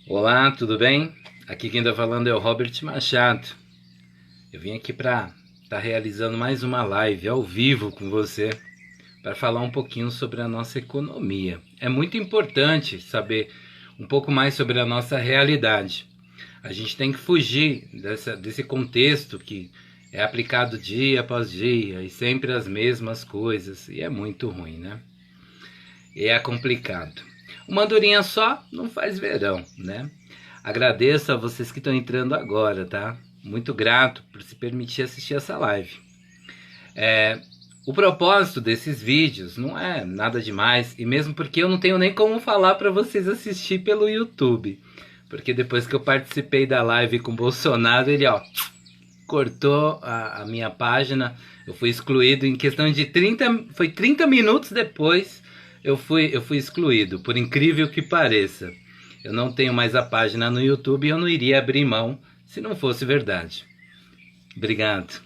Olá, tudo bem? Aqui quem está falando é o Robert Machado. Eu vim aqui para estar realizando mais uma live ao vivo com você para falar um pouquinho sobre a nossa economia. É muito importante saber um pouco mais sobre a nossa realidade. A gente tem que fugir desse contexto que é aplicado dia após dia e sempre as mesmas coisas, e é muito ruim, né? E é complicado. Uma andorinha só não faz verão, né? Agradeço a vocês que estão entrando agora, tá? Muito grato por se permitir assistir essa live. O propósito desses vídeos não é nada demais, e mesmo porque eu não tenho nem como falar para vocês assistir pelo YouTube. Porque depois que eu participei da live com o Bolsonaro, ele cortou a minha página, eu fui excluído em questão de 30 minutos depois eu fui excluído, por incrível que pareça. Eu não tenho mais a página no YouTube e eu não iria abrir mão se não fosse verdade. Obrigado.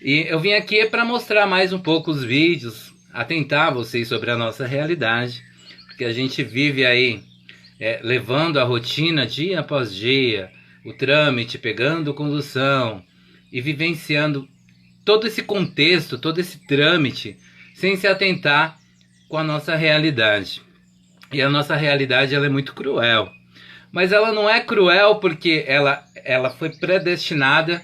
E eu vim aqui para mostrar mais um pouco os vídeos, atentar vocês sobre a nossa realidade, porque a gente vive aí levando a rotina dia após dia, o trâmite, pegando condução e vivenciando todo esse contexto, todo esse trâmite, sem se atentar com a nossa realidade. E a nossa realidade ela é muito cruel. Mas ela não é cruel porque ela foi predestinada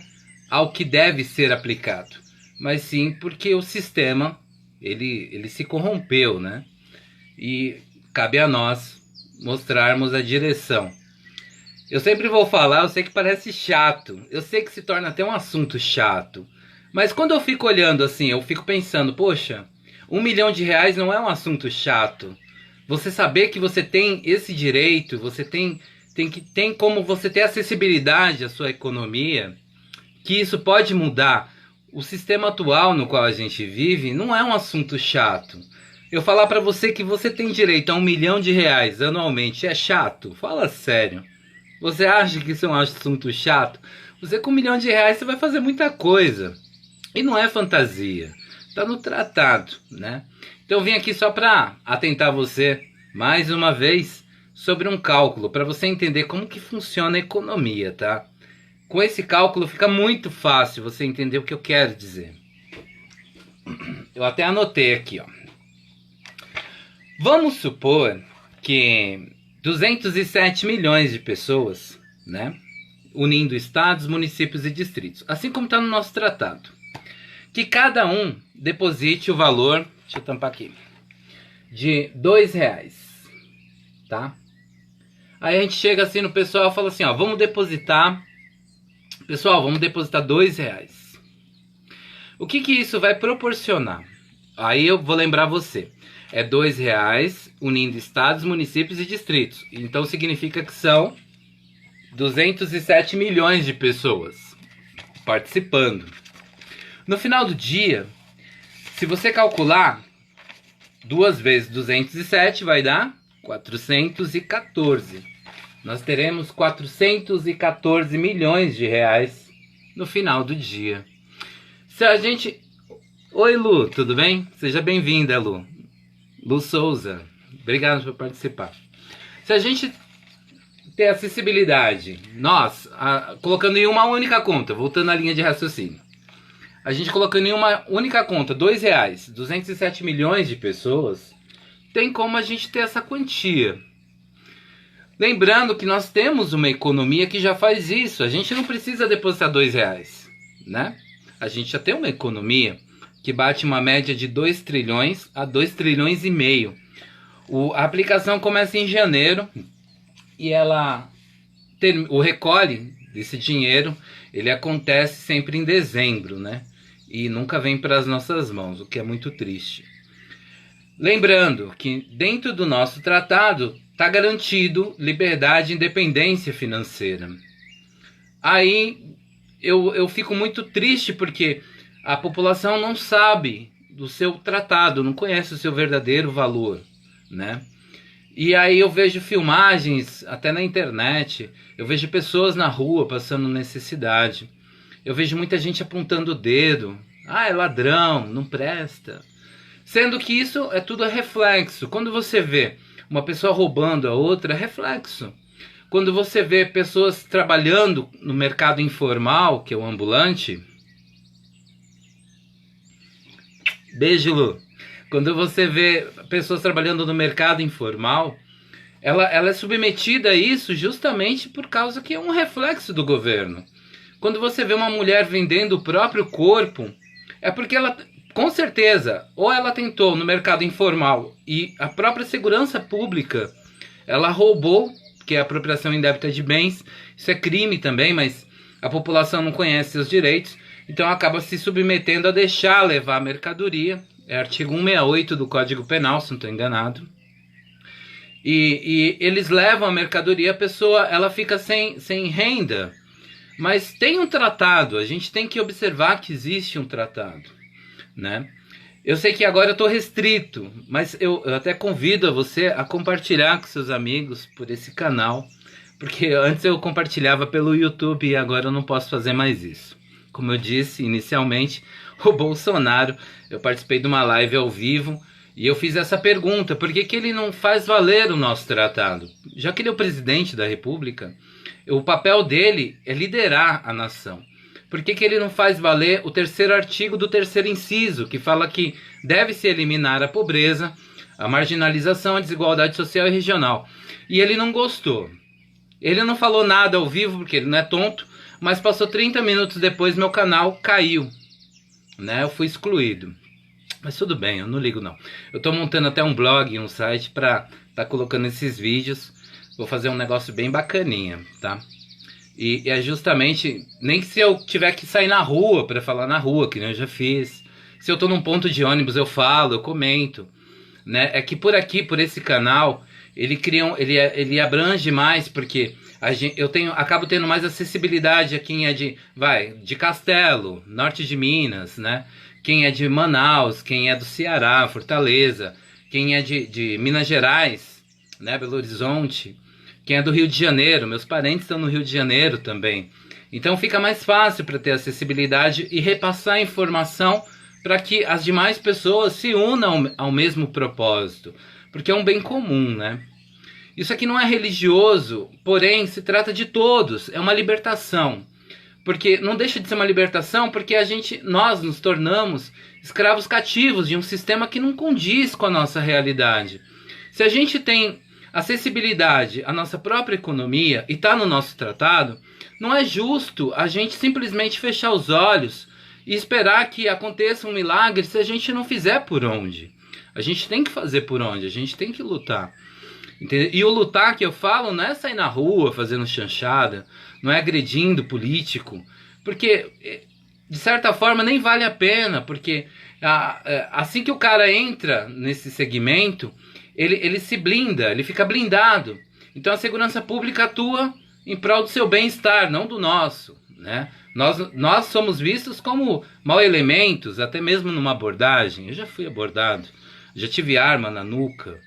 ao que deve ser aplicado. Mas sim porque o sistema ele se corrompeu, né? E cabe a nós mostrarmos a direção. Eu sempre vou falar, eu sei que parece chato, eu sei que se torna até um assunto chato, mas quando eu fico olhando assim, eu fico pensando, poxa, R$ 1 milhão não é um assunto chato. Você saber que você tem esse direito, você tem como você ter acessibilidade à sua economia, que isso pode mudar o sistema atual no qual a gente vive, não é um assunto chato. Eu falar para você que você tem direito a R$ 1 milhão anualmente é chato? Fala sério. Você acha que isso é um assunto chato? Você com R$ 1 milhão você vai fazer muita coisa. E não é fantasia. Está no tratado, né? Então eu vim aqui só para atentar você, mais uma vez, sobre um cálculo, para você entender como que funciona a economia, tá? Com esse cálculo fica muito fácil você entender o que eu quero dizer. Eu até anotei aqui, ó. Vamos supor que 207 milhões de pessoas, né, unindo estados, municípios e distritos, assim como está no nosso tratado, que cada um deposite o valor, deixa eu tampar aqui, de R$ 2, tá? Aí a gente chega assim no pessoal e fala assim, ó, vamos depositar, pessoal, vamos depositar R$ 2. O que isso vai proporcionar? Aí eu vou lembrar você. É R$ 2 unindo estados, municípios e distritos. Então significa que são 207 milhões de pessoas participando. No final do dia, se você calcular 2 vezes 207 vai dar 414. Nós teremos 414 milhões de reais no final do dia. Se a gente... Oi, Lu, tudo bem? Seja bem-vinda, Lu. Lu Souza, obrigado por participar. Se a gente ter acessibilidade, nós, colocando em uma única conta, voltando à linha de raciocínio, a gente colocando em uma única conta R$ 2, 207 milhões de pessoas, tem como a gente ter essa quantia. Lembrando que nós temos uma economia que já faz isso, a gente não precisa depositar R$ 2, né? A gente já tem uma economia que bate uma média de 2 trilhões a 2 trilhões e meio. A aplicação começa em janeiro e o recolhe desse dinheiro, ele acontece sempre em dezembro, né? E nunca vem para as nossas mãos, o que é muito triste. Lembrando que dentro do nosso tratado está garantido liberdade e independência financeira. Aí eu fico muito triste porque a população não sabe do seu tratado, não conhece o seu verdadeiro valor, né? E aí eu vejo filmagens, até na internet, eu vejo pessoas na rua passando necessidade. Eu vejo muita gente apontando o dedo. Ah, é ladrão, não presta. Sendo que isso é tudo reflexo. Quando você vê uma pessoa roubando a outra, é reflexo. quando você vê pessoas trabalhando no mercado informal, que é o ambulante. Beijo, Lu. Quando você vê pessoas trabalhando no mercado informal, ela é submetida a isso justamente por causa que é um reflexo do governo. Quando você vê uma mulher vendendo o próprio corpo, é porque ela, com certeza, ou ela tentou no mercado informal e a própria segurança pública, ela roubou, que é a apropriação indébita de bens, isso é crime também, mas a população não conhece seus direitos, então acaba se submetendo a deixar levar a mercadoria, é artigo 168 do Código Penal, se não estou enganado, e eles levam a mercadoria, a pessoa ela fica sem renda, mas tem um tratado, a gente tem que observar que existe um tratado, né? Eu sei que agora eu estou restrito, mas eu até convido a você a compartilhar com seus amigos por esse canal, porque antes eu compartilhava pelo YouTube e agora eu não posso fazer mais isso. Como eu disse inicialmente, o Bolsonaro, eu participei de uma live ao vivo e eu fiz essa pergunta: por que ele não faz valer o nosso tratado? Já que ele é o presidente da República, o papel dele é liderar a nação. Por que ele não faz valer o terceiro artigo do terceiro inciso, que fala que deve-se eliminar a pobreza, a marginalização, a desigualdade social e regional? E ele não gostou. Ele não falou nada ao vivo, porque ele não é tonto, mas passou 30 minutos depois, meu canal caiu, né? Eu fui excluído. Mas tudo bem, eu não ligo não. Eu estou montando até um blog, um site para estar colocando esses vídeos. Vou fazer um negócio bem bacaninha, tá? E é justamente, nem que se eu tiver que sair na rua para falar na rua, que nem eu já fiz. Se eu tô num ponto de ônibus, eu falo, eu comento, né? É que por aqui, por esse canal, ele abrange mais, porque acabo tendo mais acessibilidade a quem é de Castelo, norte de Minas, né? Quem é de Manaus, quem é do Ceará, Fortaleza, quem é de Minas Gerais, né? Belo Horizonte. Quem é do Rio de Janeiro, meus parentes estão no Rio de Janeiro também. Então fica mais fácil para ter acessibilidade e repassar a informação para que as demais pessoas se unam ao mesmo propósito. Porque é um bem comum, né? Isso aqui não é religioso, porém se trata de todos, é uma libertação. Porque não deixa de ser uma libertação, porque nós nos tornamos escravos cativos de um sistema que não condiz com a nossa realidade. Se a gente tem acessibilidade à nossa própria economia e está no nosso tratado, não é justo a gente simplesmente fechar os olhos e esperar que aconteça um milagre se a gente não fizer por onde. A gente tem que fazer por onde, a gente tem que lutar. Entendeu? E o lutar que eu falo não é sair na rua fazendo chanchada, não é agredindo político, porque de certa forma nem vale a pena, porque assim que o cara entra nesse segmento, ele se blinda, ele fica blindado. Então a segurança pública atua em prol do seu bem-estar, não do nosso, né? Nós somos vistos como mau elementos, até mesmo numa abordagem. Eu já fui abordado, já tive arma na nuca,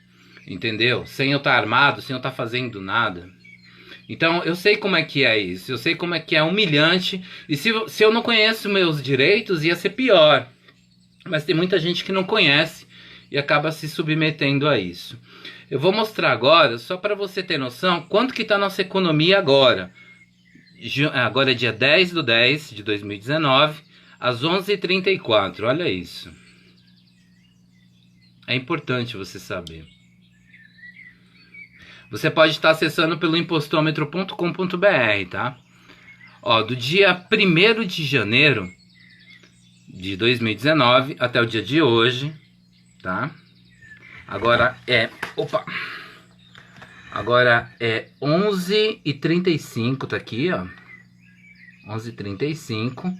entendeu? Sem eu estar armado, sem eu estar fazendo nada. Então eu sei como é que é isso, eu sei como é que é humilhante. E se eu não conheço meus direitos, ia ser pior. Mas tem muita gente que não conhece e acaba se submetendo a isso. Eu vou mostrar agora, só para você ter noção, quanto que está a nossa economia agora. Agora é dia 10/10/2019, às 11h34, olha isso. É importante você saber. Você pode estar acessando pelo impostômetro.com.br, tá? Ó, do dia 1º de janeiro de 2019 até o dia de hoje, tá? Agora é 11h35, tá aqui, ó. 11h35.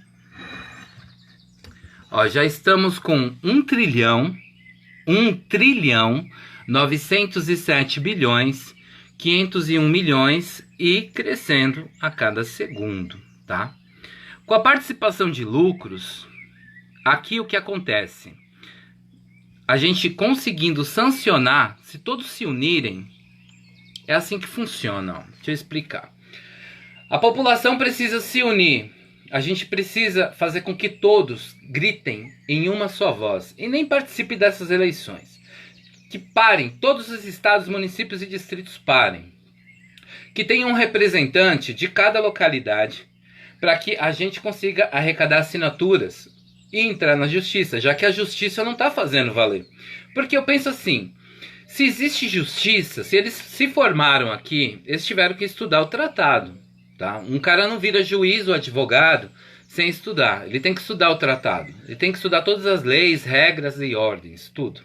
Ó, já estamos com 1.907.501.000.000 e crescendo a cada segundo, tá? Com a participação de lucros, aqui o que acontece? A gente conseguindo sancionar, se todos se unirem, é assim que funciona, ó. Deixa eu explicar. A população precisa se unir. A gente precisa fazer com que todos gritem em uma só voz e nem participem dessas eleições. Que parem, todos os estados, municípios e distritos parem. que tenha um representante de cada localidade para que a gente consiga arrecadar assinaturas e entrar na justiça, já que a justiça não está fazendo valer. Porque eu penso assim, se existe justiça, se eles se formaram aqui, eles tiveram que estudar o tratado, tá? Um cara não vira juiz ou advogado sem estudar, ele tem que estudar o tratado, ele tem que estudar todas as leis, regras e ordens, tudo.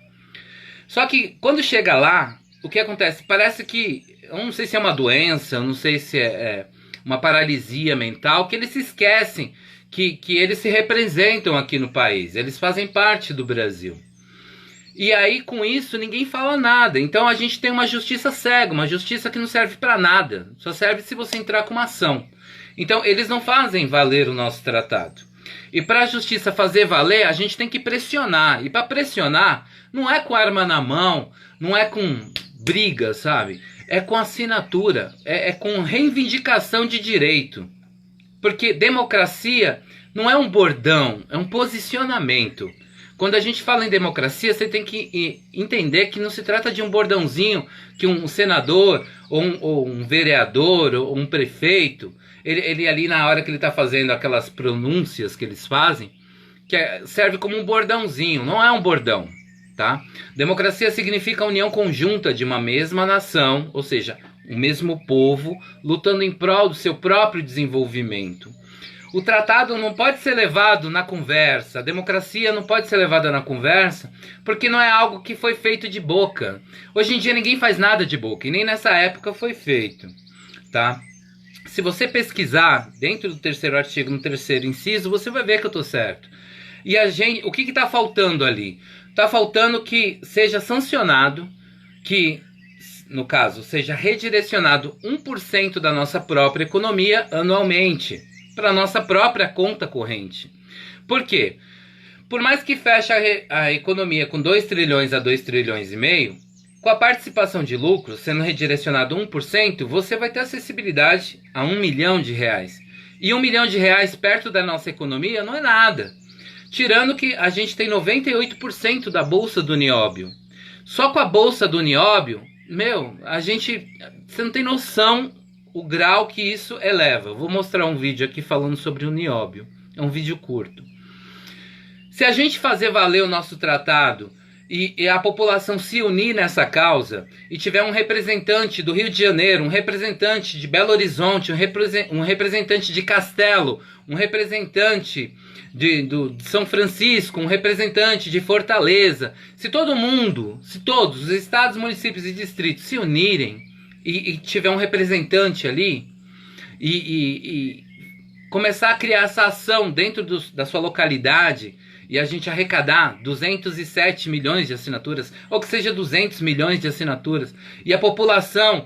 Só que quando chega lá, o que acontece? Parece que, eu não sei se é uma doença, eu não sei se é uma paralisia mental, que eles se esquecem que eles se representam aqui no país, eles fazem parte do Brasil. E aí com isso ninguém fala nada, então a gente tem uma justiça cega, uma justiça que não serve para nada, só serve se você entrar com uma ação. Então eles não fazem valer o nosso tratado. E para a justiça fazer valer, a gente tem que pressionar, e para pressionar não é com arma na mão, não é com briga, sabe? É com assinatura, é com reivindicação de direito. Porque democracia não é um bordão, é um posicionamento. Quando a gente fala em democracia, você tem que entender que não se trata de um bordãozinho que um senador, ou um vereador, ou um prefeito, ele ali na hora que ele está fazendo aquelas pronúncias que eles fazem, serve como um bordãozinho, não é um bordão. Tá? Democracia significa a união conjunta de uma mesma nação, ou seja, o mesmo povo, lutando em prol do seu próprio desenvolvimento. O tratado não pode ser levado na conversa, a democracia não pode ser levada na conversa, porque não é algo que foi feito de boca. Hoje em dia ninguém faz nada de boca, e nem nessa época foi feito. Tá? Se você pesquisar dentro do terceiro artigo, no terceiro inciso, você vai ver que eu estou certo. E o que está faltando ali? Está faltando que seja sancionado, que, no caso, seja redirecionado 1% da nossa própria economia anualmente para a nossa própria conta corrente. Por quê? Por mais que feche a economia com 2 trilhões a 2 trilhões e meio, com a participação de lucros sendo redirecionado 1%, você vai ter acessibilidade a R$1 milhão. E R$1 milhão perto da nossa economia não é nada. Tirando que a gente tem 98% da bolsa do nióbio. Só com a bolsa do nióbio, você não tem noção o grau que isso eleva. Vou mostrar um vídeo aqui falando sobre o nióbio. É um vídeo curto. Se a gente fazer valer o nosso tratado e a população se unir nessa causa e tiver um representante do Rio de Janeiro, um representante de Belo Horizonte, um representante de Castelo, um representante de São Francisco, um representante de Fortaleza, se todos os estados, municípios e distritos se unirem e tiver um representante ali e começar a criar essa ação dentro da sua localidade e a gente arrecadar 207 milhões de assinaturas, ou que seja 200 milhões de assinaturas, e a população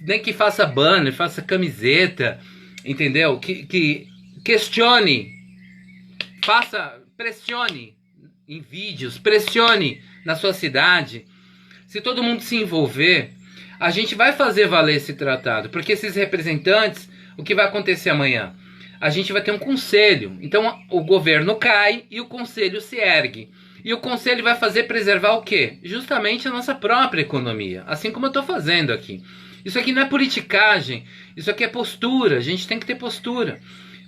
nem que faça banner, faça camiseta, entendeu? Que questione, pressione em vídeos, pressione na sua cidade. Se todo mundo se envolver, a gente vai fazer valer esse tratado, porque esses representantes, o que vai acontecer amanhã? A gente vai ter um conselho, então o governo cai e o conselho se ergue. E o conselho vai fazer preservar o quê? Justamente a nossa própria economia, assim como eu estou fazendo aqui. Isso aqui não é politicagem, isso aqui é postura, a gente tem que ter postura.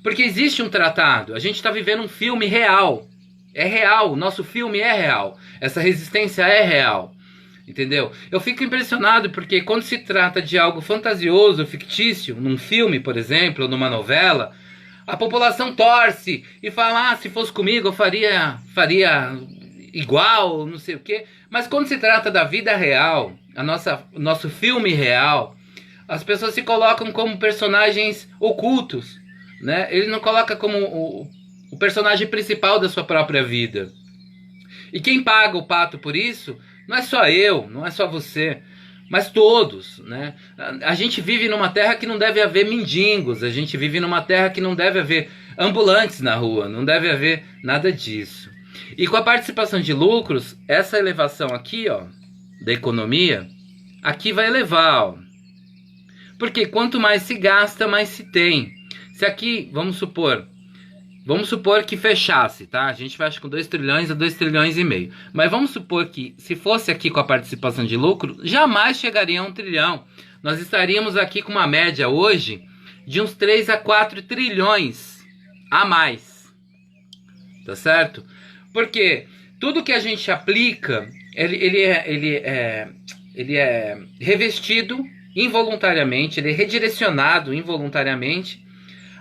Porque existe um tratado, a gente está vivendo um filme real. É real, o nosso filme é real, essa resistência é real. Entendeu? Eu fico impressionado porque quando se trata de algo fantasioso, fictício, num filme, por exemplo, ou numa novela, a população torce e fala, se fosse comigo eu faria igual, não sei o quê. Mas quando se trata da vida real, o nosso filme real, as pessoas se colocam como personagens ocultos, né? Ele não coloca como o personagem principal da sua própria vida. E quem paga o pato por isso não é só eu, não é só você, mas todos, né? A gente vive numa terra que não deve haver mendigos, a gente vive numa terra que não deve haver ambulantes na rua, não deve haver nada disso. E com a participação de lucros, essa elevação aqui, ó, da economia, aqui vai elevar, ó. Porque quanto mais se gasta, mais se tem. Se aqui, vamos supor que fechasse, tá? A gente fecha com 2 trilhões a 2 trilhões e meio. Mas vamos supor que, se fosse aqui com a participação de lucro, jamais chegaria a 1 trilhão. nós estaríamos aqui com uma média hoje de uns 3 a 4 trilhões a mais, tá certo? Porque tudo que a gente aplica, ele é revestido involuntariamente, ele é redirecionado involuntariamente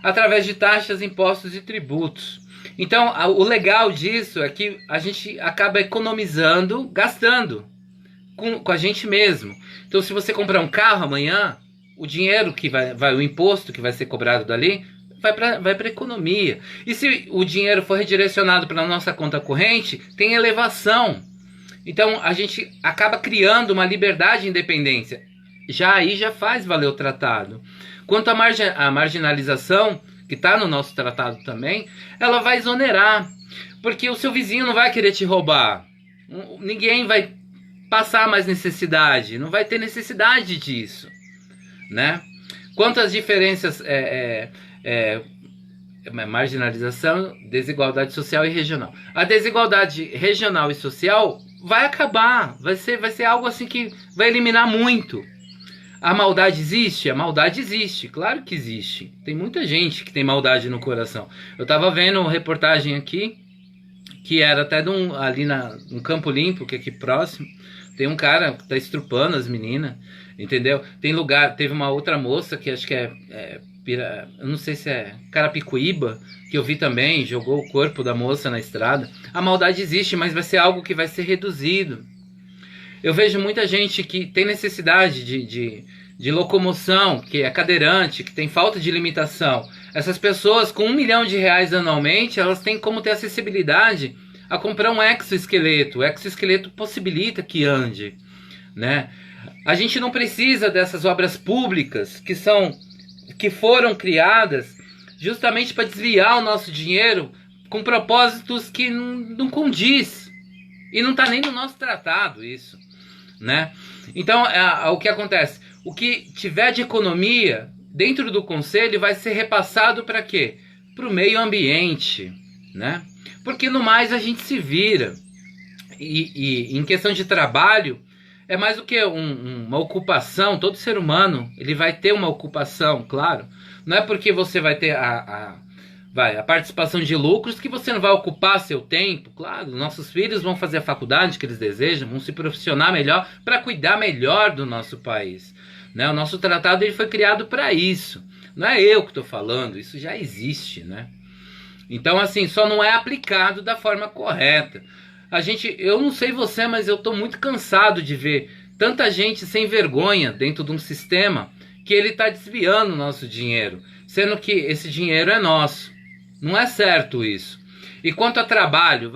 através de taxas, impostos e tributos. Então, o legal disso é que a gente acaba economizando, gastando com a gente mesmo. Então, se você comprar um carro amanhã, o dinheiro que o imposto que vai ser cobrado dali, vai para a economia. E se o dinheiro for redirecionado para a nossa conta corrente, tem elevação. Então, a gente acaba criando uma liberdade e independência. Já faz valer o tratado. Quanto à marginalização, que está no nosso tratado também, ela vai exonerar. Porque o seu vizinho não vai querer te roubar. Ninguém vai passar mais necessidade. Não vai ter necessidade disso, né? Quanto às diferenças... marginalização, desigualdade social e regional. A desigualdade regional e social vai acabar. Vai ser algo assim que vai eliminar muito. A maldade existe? A maldade existe, claro que existe. Tem muita gente que tem maldade no coração. Eu tava vendo uma reportagem aqui, que era até ali no Campo Limpo, que é aqui próximo. Tem um cara que tá estrupando as meninas, entendeu? Teve uma outra moça que acho que eu não sei se é Carapicuíba, que eu vi também, jogou o corpo da moça na estrada. A maldade existe, mas vai ser algo que vai ser reduzido. Eu vejo muita gente que tem necessidade de locomoção, que é cadeirante, que tem falta de limitação. Essas pessoas com R$1 milhão anualmente, elas têm como ter acessibilidade a comprar um exoesqueleto. O exoesqueleto possibilita que ande, né? A gente não precisa dessas obras públicas que foram criadas justamente para desviar o nosso dinheiro com propósitos que não condiz. E não está nem no nosso tratado isso, né? Então, o que acontece? O que tiver de economia dentro do conselho vai ser repassado para quê? Para o meio ambiente, né? Porque no mais a gente se vira. E em questão de trabalho, é mais do que uma ocupação. Todo ser humano ele vai ter uma ocupação, claro. Não é porque você vai ter a participação de lucros que você não vai ocupar seu tempo. Claro, nossos filhos vão fazer a faculdade que eles desejam, vão se profissionar melhor para cuidar melhor do nosso país, né? O nosso tratado ele foi criado para isso. Não é eu que estou falando, isso já existe, né? Então, assim, só não é aplicado da forma correta. Eu não sei você, mas eu estou muito cansado de ver tanta gente sem vergonha dentro de um sistema que ele está desviando o nosso dinheiro, sendo que esse dinheiro é nosso. Não é certo isso. E quanto a trabalho,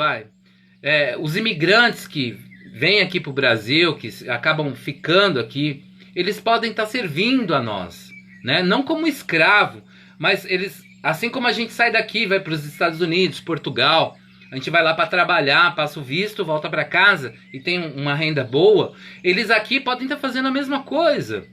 os imigrantes que vêm aqui para o Brasil, que acabam ficando aqui, eles podem estar servindo a nós, né? Não como escravo, mas eles, assim como a gente sai daqui, vai para os Estados Unidos, Portugal, a gente vai lá para trabalhar, passa o visto, volta para casa e tem uma renda boa, eles aqui podem estar fazendo a mesma coisa.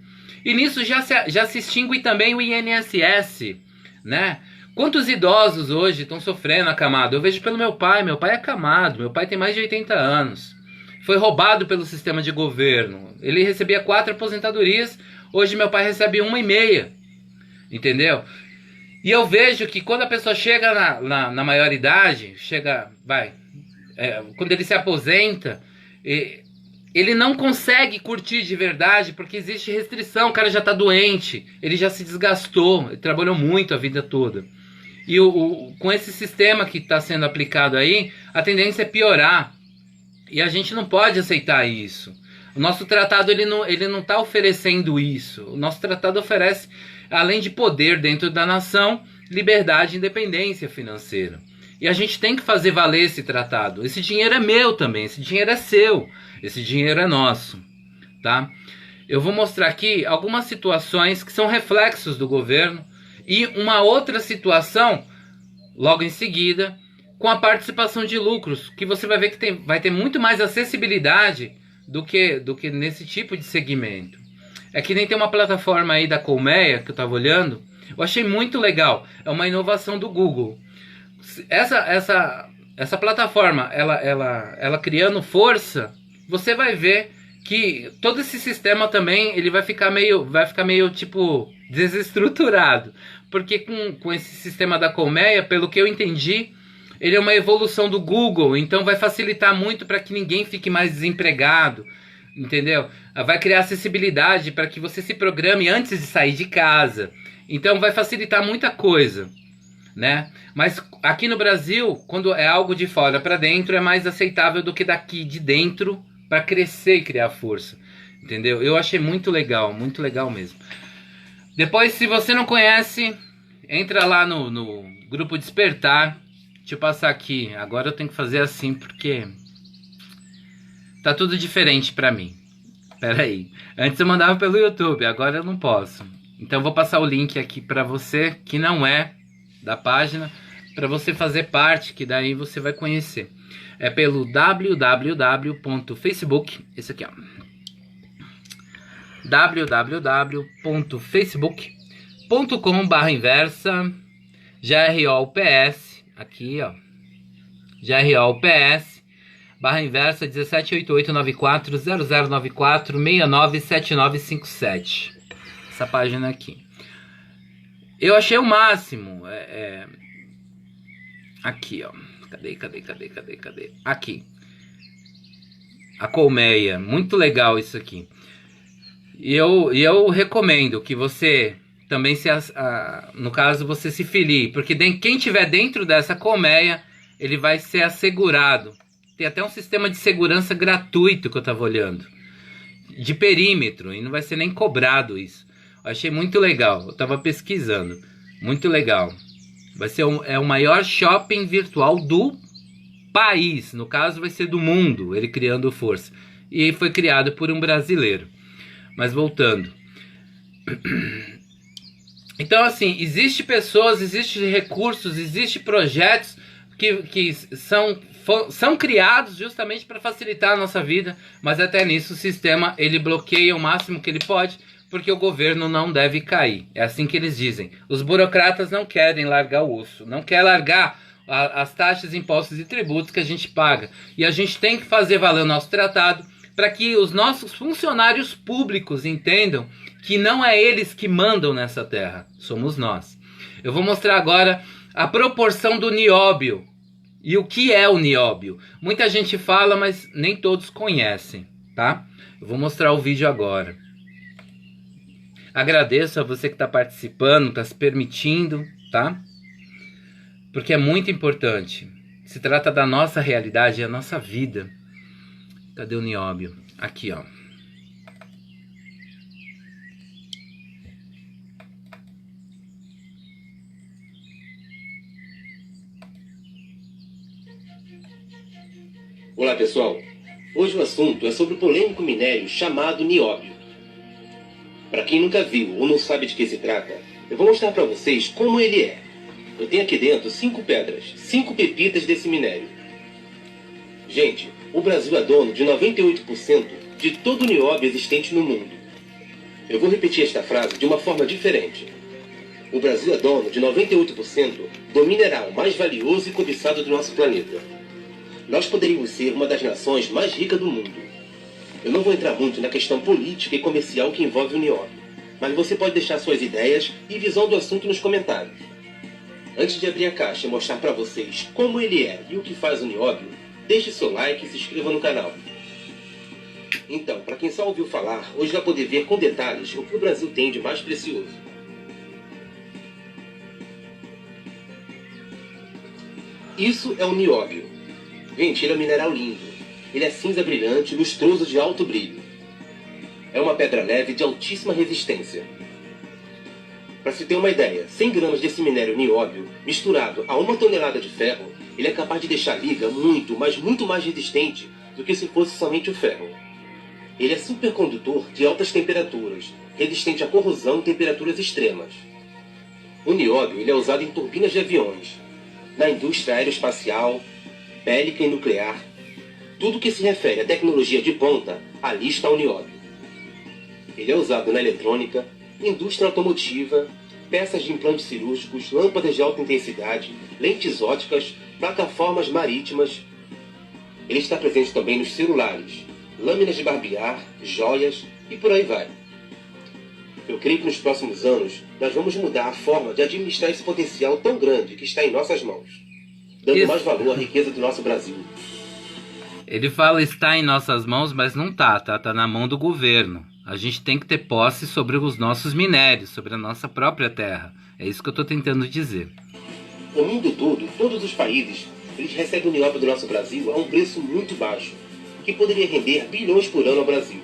E nisso já se extingue também o INSS, né? Quantos idosos hoje estão sofrendo acamado? Eu vejo pelo meu pai é acamado, meu pai tem mais de 80 anos. Foi roubado pelo sistema de governo. Ele recebia 4 aposentadorias, hoje meu pai recebe 1,5. Entendeu? E eu vejo que quando a pessoa chega na maioridade, quando ele se aposenta, ele não consegue curtir de verdade porque existe restrição, o cara já está doente, ele já se desgastou, ele trabalhou muito a vida toda. E com esse sistema que está sendo aplicado aí, a tendência é piorar. E a gente não pode aceitar isso. O nosso tratado ele não está oferecendo isso. O nosso tratado oferece, além de poder dentro da nação, liberdade e independência financeira. E a gente tem que fazer valer esse tratado. Esse dinheiro é meu também, esse dinheiro é seu, esse dinheiro é nosso, tá? Eu vou mostrar aqui algumas situações que são reflexos do governo e uma outra situação, logo em seguida, com a participação de lucros, que você vai ver que vai ter muito mais acessibilidade do que nesse tipo de segmento. É que nem tem uma plataforma aí da Colmeia, que eu estava olhando, eu achei muito legal, é uma inovação do Google. Essa plataforma, ela criando força, você vai ver que todo esse sistema também ele vai ficar meio tipo desestruturado, porque com esse sistema da colmeia, pelo que eu entendi, ele é uma evolução do Google, então vai facilitar muito para que ninguém fique mais desempregado, entendeu? Vai criar acessibilidade para que você se programe antes de sair de casa, então vai facilitar muita coisa, né? Mas aqui no Brasil, quando é algo de fora para dentro, é mais aceitável do que daqui de dentro para crescer e criar força, entendeu? Eu achei muito legal mesmo. Depois, se você não conhece, entra lá no grupo Despertar. Deixa eu passar aqui. Agora eu tenho que fazer assim porque tá tudo diferente pra mim. Pera aí. Antes eu mandava pelo YouTube, agora eu não posso. Então eu vou passar o link aqui pra você que não é da página, pra você fazer parte, que daí você vai conhecer. É pelo www.facebook, esse aqui, ó. www.facebook.com/inversa GROUPS, aqui ó, GROUPS /inversa 1788940094697957. Essa página aqui. Eu achei o máximo. Aqui ó. Cadê? Aqui. A colmeia. Muito legal isso aqui. E eu recomendo que você também, no caso, você se filie. Porque quem tiver dentro dessa colmeia, ele vai ser assegurado. Tem até um sistema de segurança gratuito que eu estava olhando. De perímetro. E não vai ser nem cobrado isso. Eu achei muito legal. Eu estava pesquisando. Muito legal. Vai ser o maior shopping virtual do país. No caso, vai ser do mundo. Ele criando força. E foi criado por um brasileiro. Mas voltando. Então, assim, existe pessoas, existem recursos, existem projetos que são criados justamente para facilitar a nossa vida, mas até nisso o sistema ele bloqueia o máximo que ele pode, porque o governo não deve cair. É assim que eles dizem. Os burocratas não querem largar o osso, não querem largar as taxas, impostos e tributos que a gente paga. E a gente tem que fazer valer o nosso tratado para que os nossos funcionários públicos entendam que não é eles que mandam nessa terra, somos nós. Eu vou mostrar agora a proporção do nióbio. E o que é o nióbio? Muita gente fala, mas nem todos conhecem, tá? Eu vou mostrar o vídeo agora. Agradeço a você que está participando, está se permitindo, tá? Porque é muito importante. Se trata da nossa realidade, é a nossa vida. Cadê o nióbio? Aqui, ó. Olá pessoal, hoje o assunto é sobre o polêmico minério chamado nióbio. Para quem nunca viu ou não sabe de que se trata, eu vou mostrar para vocês como ele é. Eu tenho aqui dentro 5 pedras, 5 pepitas desse minério. Gente, o Brasil é dono de 98% de todo o nióbio existente no mundo. Eu vou repetir esta frase de uma forma diferente. O Brasil é dono de 98% do mineral mais valioso e cobiçado do nosso planeta. Nós poderíamos ser uma das nações mais ricas do mundo. Eu não vou entrar muito na questão política e comercial que envolve o nióbio, mas você pode deixar suas ideias e visão do assunto nos comentários. Antes de abrir a caixa e mostrar para vocês como ele é e o que faz o nióbio, deixe seu like e se inscreva no canal. Então, para quem só ouviu falar, hoje vai poder ver com detalhes o que o Brasil tem de mais precioso. Isso é o nióbio. Gente, ele é um mineral lindo. Ele é cinza brilhante, lustroso de alto brilho. É uma pedra leve de altíssima resistência. Para se ter uma ideia, 100 gramas desse minério nióbio, misturado a 1 tonelada de ferro, ele é capaz de deixar a liga muito, mas muito mais resistente do que se fosse somente o ferro. Ele é supercondutor de altas temperaturas, resistente à corrosão em temperaturas extremas. O nióbio ele é usado em turbinas de aviões, na indústria aeroespacial, bélica e nuclear. Tudo que se refere à tecnologia de ponta, ali está o nióbio. Ele é usado na eletrônica, indústria automotiva, peças de implantes cirúrgicos, lâmpadas de alta intensidade, lentes óticas, plataformas marítimas. Ele está presente também nos celulares, lâminas de barbear, joias e por aí vai. Eu creio que nos próximos anos nós vamos mudar a forma de administrar esse potencial tão grande que está em nossas mãos, dando mais valor à riqueza do nosso Brasil. Ele fala está em nossas mãos, mas não tá, tá? Tá na mão do governo. A gente tem que ter posse sobre os nossos minérios, sobre a nossa própria terra. É isso que eu estou tentando dizer. O mundo todo, todos os países, eles recebem o nióbio do nosso Brasil a um preço muito baixo, que poderia render bilhões por ano ao Brasil.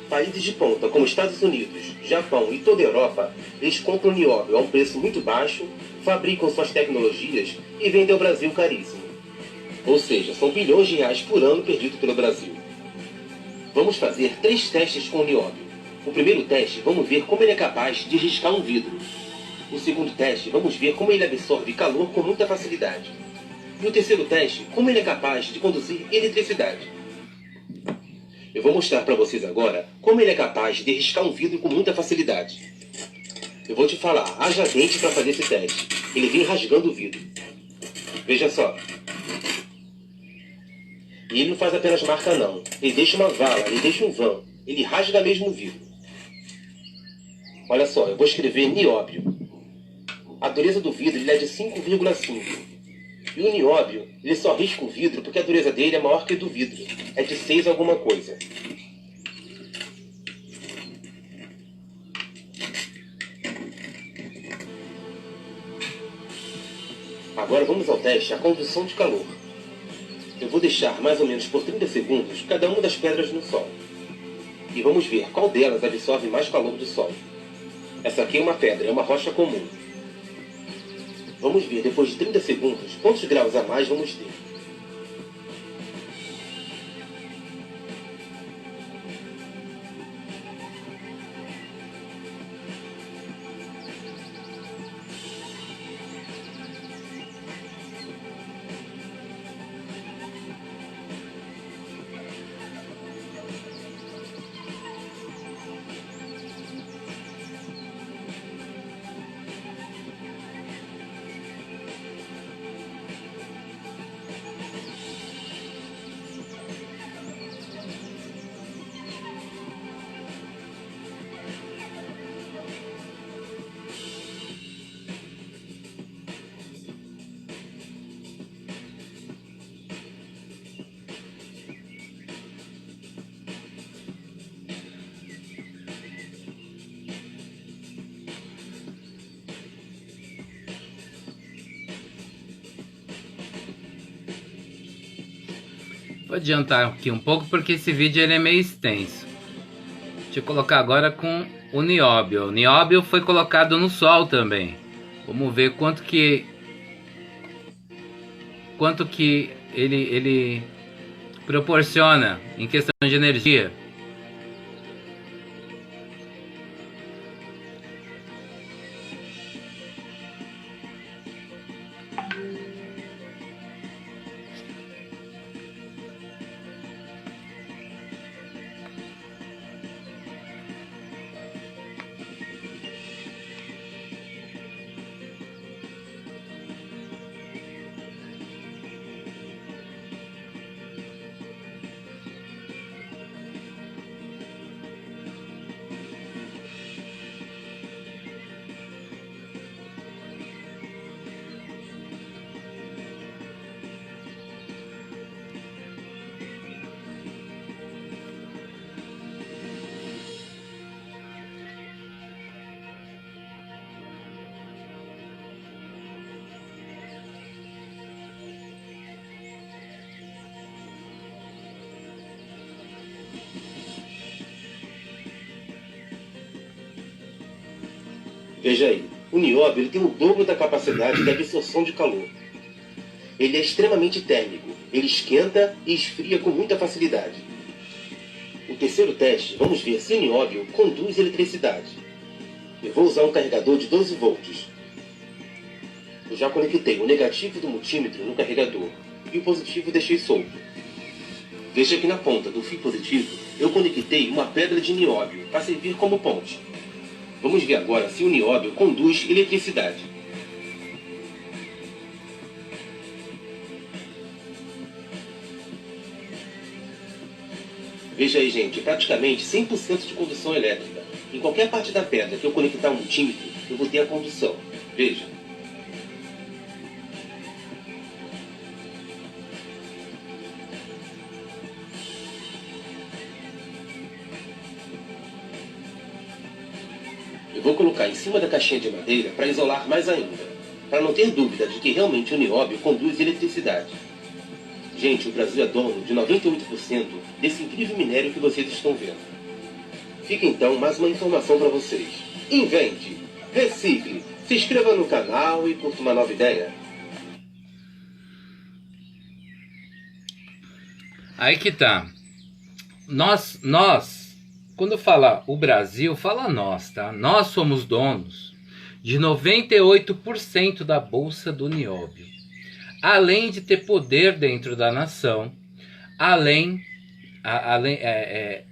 Países de ponta, como Estados Unidos, Japão e toda a Europa, eles compram nióbio a um preço muito baixo, fabricam suas tecnologias e vendem ao Brasil caríssimo. Ou seja, são bilhões de reais por ano perdidos pelo Brasil. Vamos fazer 3 testes com o nióbio. O primeiro teste, vamos ver como ele é capaz de riscar um vidro. O segundo teste, vamos ver como ele absorve calor com muita facilidade. E o terceiro teste, como ele é capaz de conduzir eletricidade. Eu vou mostrar para vocês agora como ele é capaz de riscar um vidro com muita facilidade. Eu vou te falar, haja dente para fazer esse teste. Ele vem rasgando o vidro. Veja só. E ele não faz apenas marca não. Ele deixa uma vala, ele deixa um vão. Ele rasga mesmo o vidro. Olha só, eu vou escrever nióbio. A dureza do vidro ele é de 5,5. E o nióbio, ele só risca o vidro porque a dureza dele é maior que a do vidro. É de 6 alguma coisa. Agora vamos ao teste, a condução de calor. Eu vou deixar mais ou menos por 30 segundos cada uma das pedras no sol. E vamos ver qual delas absorve mais calor do sol. Essa aqui é uma pedra, é uma rocha comum. Vamos ver depois de 30 segundos quantos graus a mais vamos ter. Vou adiantar aqui um pouco porque esse vídeo ele é meio extenso. Deixa eu colocar agora com o nióbio. O nióbio foi colocado no sol também. Vamos ver quanto que ele proporciona em questão de energia. Veja aí, o nióbio ele tem o dobro da capacidade de absorção de calor. Ele é extremamente térmico, ele esquenta e esfria com muita facilidade. O terceiro teste, vamos ver se o nióbio conduz eletricidade. Eu vou usar um carregador de 12 volts. Eu já conectei o negativo do multímetro no carregador e o positivo deixei solto. Veja que na ponta do fio positivo eu conectei uma pedra de nióbio para servir como ponte. Vamos ver agora se o nióbio conduz eletricidade. Veja aí, gente, praticamente 100% de condução elétrica. Em qualquer parte da pedra que eu conectar um multímetro, eu vou ter a condução. Veja. Eu vou colocar em cima da caixinha de madeira para isolar mais ainda, para não ter dúvida de que realmente o nióbio conduz eletricidade. Gente, o Brasil é dono de 98% desse incrível minério que vocês estão vendo. Fica então mais uma informação para vocês. Invente, recicle, se inscreva no canal e curta uma nova ideia. Aí que tá. Nós, quando fala o Brasil, fala nós, tá? Nós somos donos de 98% da bolsa do nióbio. Além de ter poder dentro da nação, além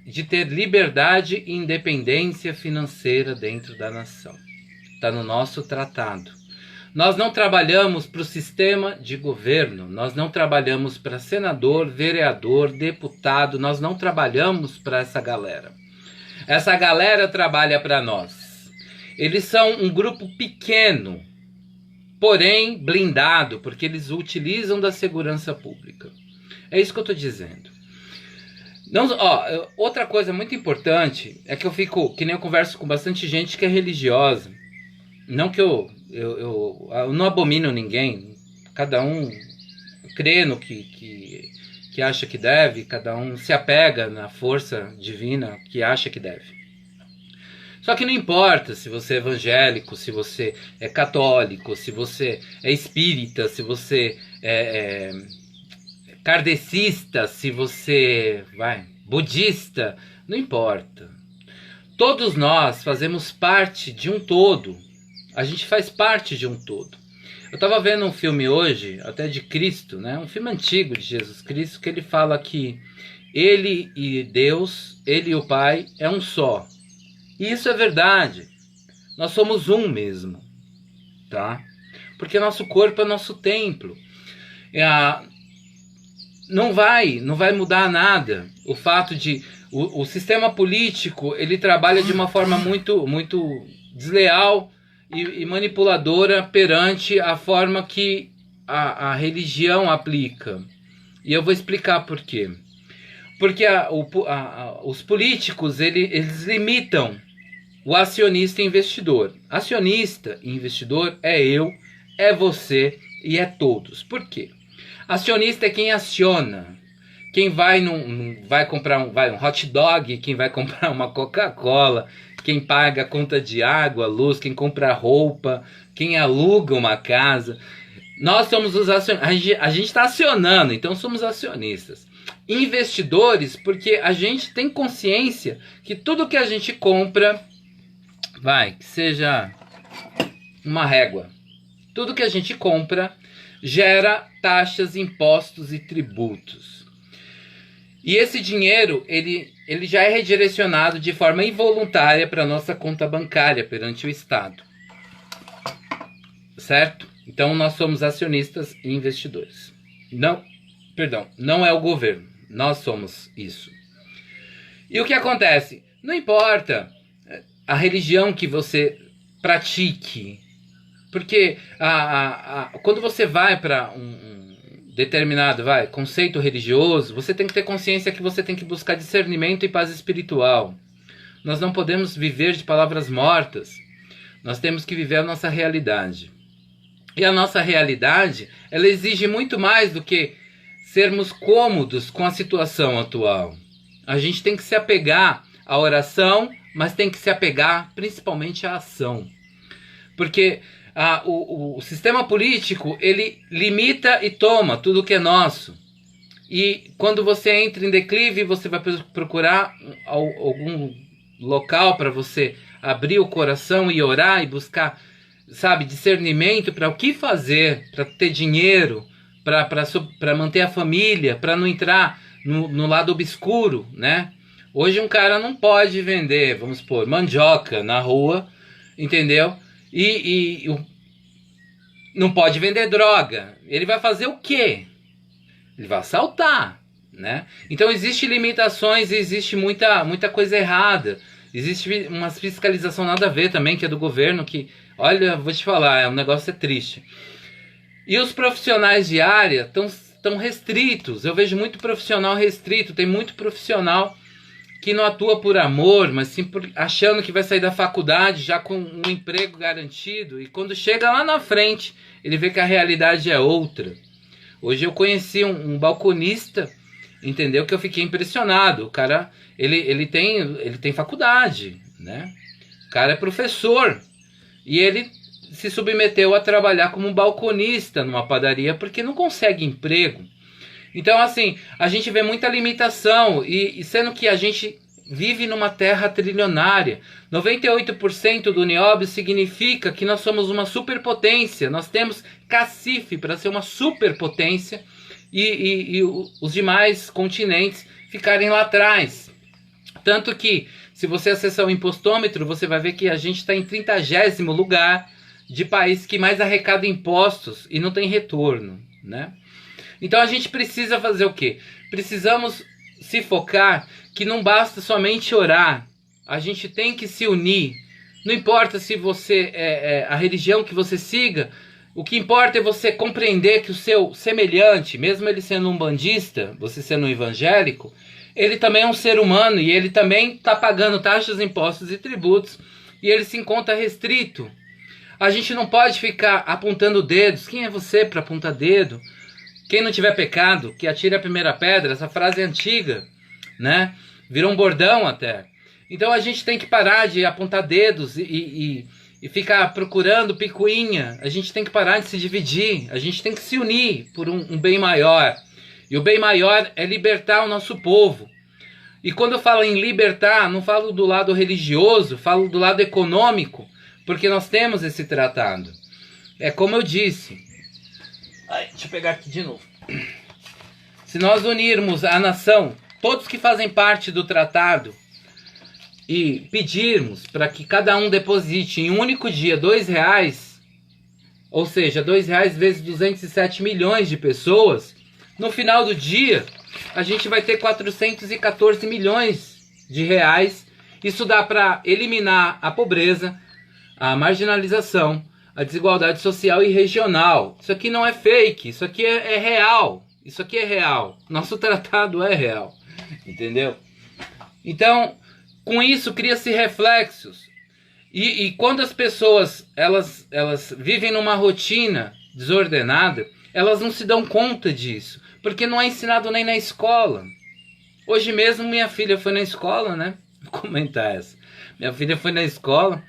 de ter liberdade e independência financeira dentro da nação. Está no nosso tratado. Nós não trabalhamos para o sistema de governo, nós não trabalhamos para senador, vereador, deputado, nós não trabalhamos para essa galera. Essa galera trabalha para nós. Eles são um grupo pequeno, porém blindado, porque eles utilizam da segurança pública. É isso que eu estou dizendo. Não, outra coisa muito importante é que que nem eu converso com bastante gente que é religiosa. Não que eu não abomino ninguém, cada um crê no que acha que deve, cada um se apega na força divina que acha que deve. Só que não importa se você é evangélico, se você é católico, se você é espírita, se você é kardecista, se você budista, não importa. Todos nós fazemos parte de um todo. A gente faz parte de um todo. Eu estava vendo um filme hoje, até de Cristo, né? Um filme antigo de Jesus Cristo, que ele fala que ele e Deus, ele e o Pai, é um só. E isso é verdade. Nós somos um mesmo, tá? Porque nosso corpo é nosso templo. Não vai mudar nada. O fato de o sistema político, ele trabalha de uma forma muito desleal e manipuladora perante a forma que a religião aplica. E eu vou explicar por quê. Porque os políticos, eles limitam o acionista e investidor. Acionista e investidor é eu, é você e é todos. Por quê? Acionista é quem aciona. Quem vai comprar um hot dog, quem vai comprar uma Coca-Cola, quem paga a conta de água, luz, quem compra roupa, quem aluga uma casa. Nós somos os acionistas. A gente está acionando, então somos acionistas. Investidores, porque a gente tem consciência que tudo que a gente compra, que seja uma régua, tudo que a gente compra gera taxas, impostos e tributos. E esse dinheiro, ele já é redirecionado de forma involuntária para a nossa conta bancária perante o Estado. Certo? Então nós somos acionistas e investidores. Não é o governo. Nós somos isso. E o que acontece? Não importa a religião que você pratique. Porque quando você vai para um determinado conceito religioso, você tem que ter consciência que você tem que buscar discernimento e paz espiritual. Nós não podemos viver de palavras mortas. Nós temos que viver a nossa realidade. E a nossa realidade, ela exige muito mais do que sermos cômodos com a situação atual. A gente tem que se apegar à oração, mas tem que se apegar principalmente à ação. Porque o sistema político, ele limita e toma tudo que é nosso. E quando você entra em declive, você vai procurar algum local para você abrir o coração e orar e buscar, discernimento para o que fazer, para ter dinheiro, para manter a família, para não entrar no lado obscuro, né? Hoje um cara não pode vender, vamos supor, mandioca na rua, entendeu? E não pode vender droga. Ele vai fazer o quê? Ele vai assaltar, né? Então existem limitações, existe muita coisa errada. Existe uma fiscalização nada a ver também, que é do governo, que, olha, vou te falar, o negócio é triste. E os profissionais de área estão restritos. Eu vejo muito profissional restrito, tem muito profissional que não atua por amor, mas sim achando que vai sair da faculdade já com um emprego garantido, e quando chega lá na frente, ele vê que a realidade é outra. Hoje eu conheci um balconista, entendeu? Que eu fiquei impressionado. O cara, ele tem faculdade, né? O cara é professor, e ele se submeteu a trabalhar como um balconista numa padaria porque não consegue emprego. Então, assim, a gente vê muita limitação, e sendo que a gente vive numa terra trilionária. 98% do nióbio significa que nós somos uma superpotência. Nós temos cacife para ser uma superpotência e os demais continentes ficarem lá atrás. Tanto que, se você acessar o impostômetro, você vai ver que a gente está em 30º lugar de país que mais arrecada impostos e não tem retorno, né? Então a gente precisa fazer o quê? Precisamos se focar que não basta somente orar. A gente tem que se unir. Não importa se você a religião que você siga, o que importa é você compreender que o seu semelhante, mesmo ele sendo um bandista, você sendo um evangélico, ele também é um ser humano e ele também está pagando taxas, impostos e tributos, e ele se encontra restrito. A gente não pode ficar apontando dedos. Quem é você para apontar dedo? Quem não tiver pecado, que atire a primeira pedra. Essa frase é antiga, né? Virou um bordão até. Então a gente tem que parar de apontar dedos e ficar procurando picuinha. A gente tem que parar de se dividir. A gente tem que se unir por um bem maior. E o bem maior é libertar o nosso povo. E quando eu falo em libertar, não falo do lado religioso, falo do lado econômico, porque nós temos esse tratado. É como eu disse. Ai, deixa eu pegar aqui de novo. Se nós unirmos a nação, todos que fazem parte do tratado, e pedirmos para que cada um deposite em um único dia R$2, ou seja, R$2 vezes 207 milhões de pessoas, no final do dia a gente vai ter 414 milhões de reais. Isso dá para eliminar a pobreza, a marginalização, a desigualdade social e regional. Isso aqui não é fake, isso aqui é real. Isso aqui é real. Nosso tratado é real. Entendeu? Então, com isso cria-se reflexos. E quando as pessoas elas vivem numa rotina desordenada, elas não se dão conta disso. Porque não é ensinado nem na escola. Hoje mesmo minha filha foi na escola, né? Vou comentar essa. Minha filha foi na escola.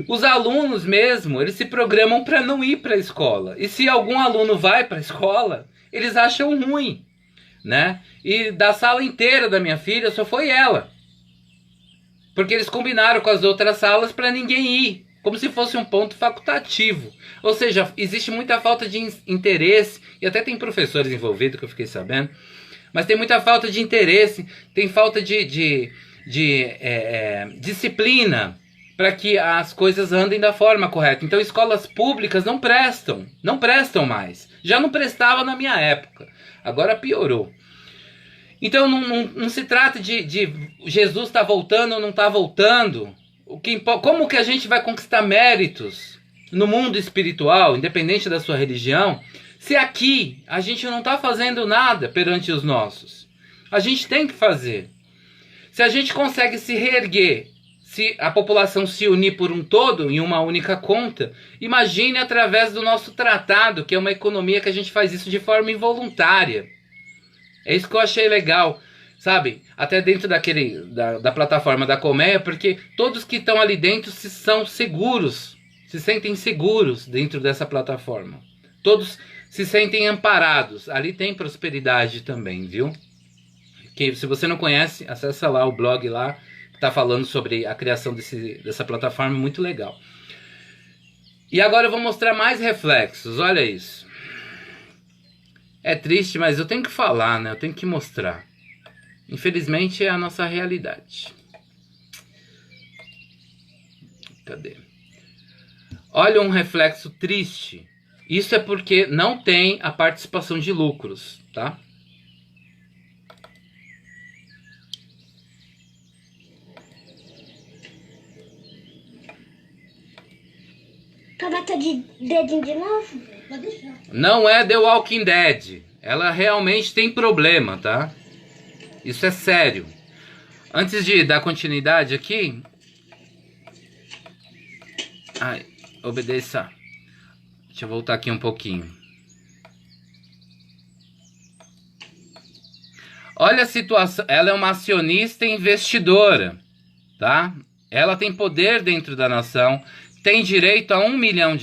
Os alunos mesmo, eles se programam para não ir para a escola. E se algum aluno vai para a escola, eles acham ruim, né? E da sala inteira da minha filha, só foi ela. Porque eles combinaram com as outras salas para ninguém ir. Como se fosse um ponto facultativo. Ou seja, existe muita falta de interesse. E até tem professores envolvidos, que eu fiquei sabendo. Mas tem muita falta de interesse. Tem falta de disciplina para que as coisas andem da forma correta. Então escolas públicas não prestam mais. Já não prestava na minha época, agora piorou. Então não se trata de Jesus está voltando ou não está voltando. Como que a gente vai conquistar méritos no mundo espiritual, independente da sua religião, se aqui a gente não está fazendo nada perante os nossos? A gente tem que fazer. Se a gente consegue se reerguer, se a população se unir por um todo, em uma única conta, imagine através do nosso tratado, que é uma economia que a gente faz isso de forma involuntária. É isso que eu achei legal, sabe? Até dentro da plataforma da Colmeia, porque todos que estão ali dentro são seguros, se sentem seguros dentro dessa plataforma. Todos se sentem amparados. Ali tem prosperidade também, viu? Que, se você não conhece, acessa lá o blog lá, está falando sobre a criação dessa plataforma, muito legal. E agora eu vou mostrar mais reflexos, olha isso. É triste, mas eu tenho que falar, né? Eu tenho que mostrar. Infelizmente é a nossa realidade. Cadê? Olha um reflexo triste. Isso é porque não tem a participação de lucros, tá? Camata de dedinho de novo? Pode deixar. Não é The Walking Dead. Ela realmente tem problema, tá? Isso é sério. Antes de dar continuidade aqui... Ai, obedeça. Deixa eu voltar aqui um pouquinho. Olha a situação. Ela é uma acionista e investidora, tá? Ela tem poder dentro da nação. Tem direito a R$1 milhão.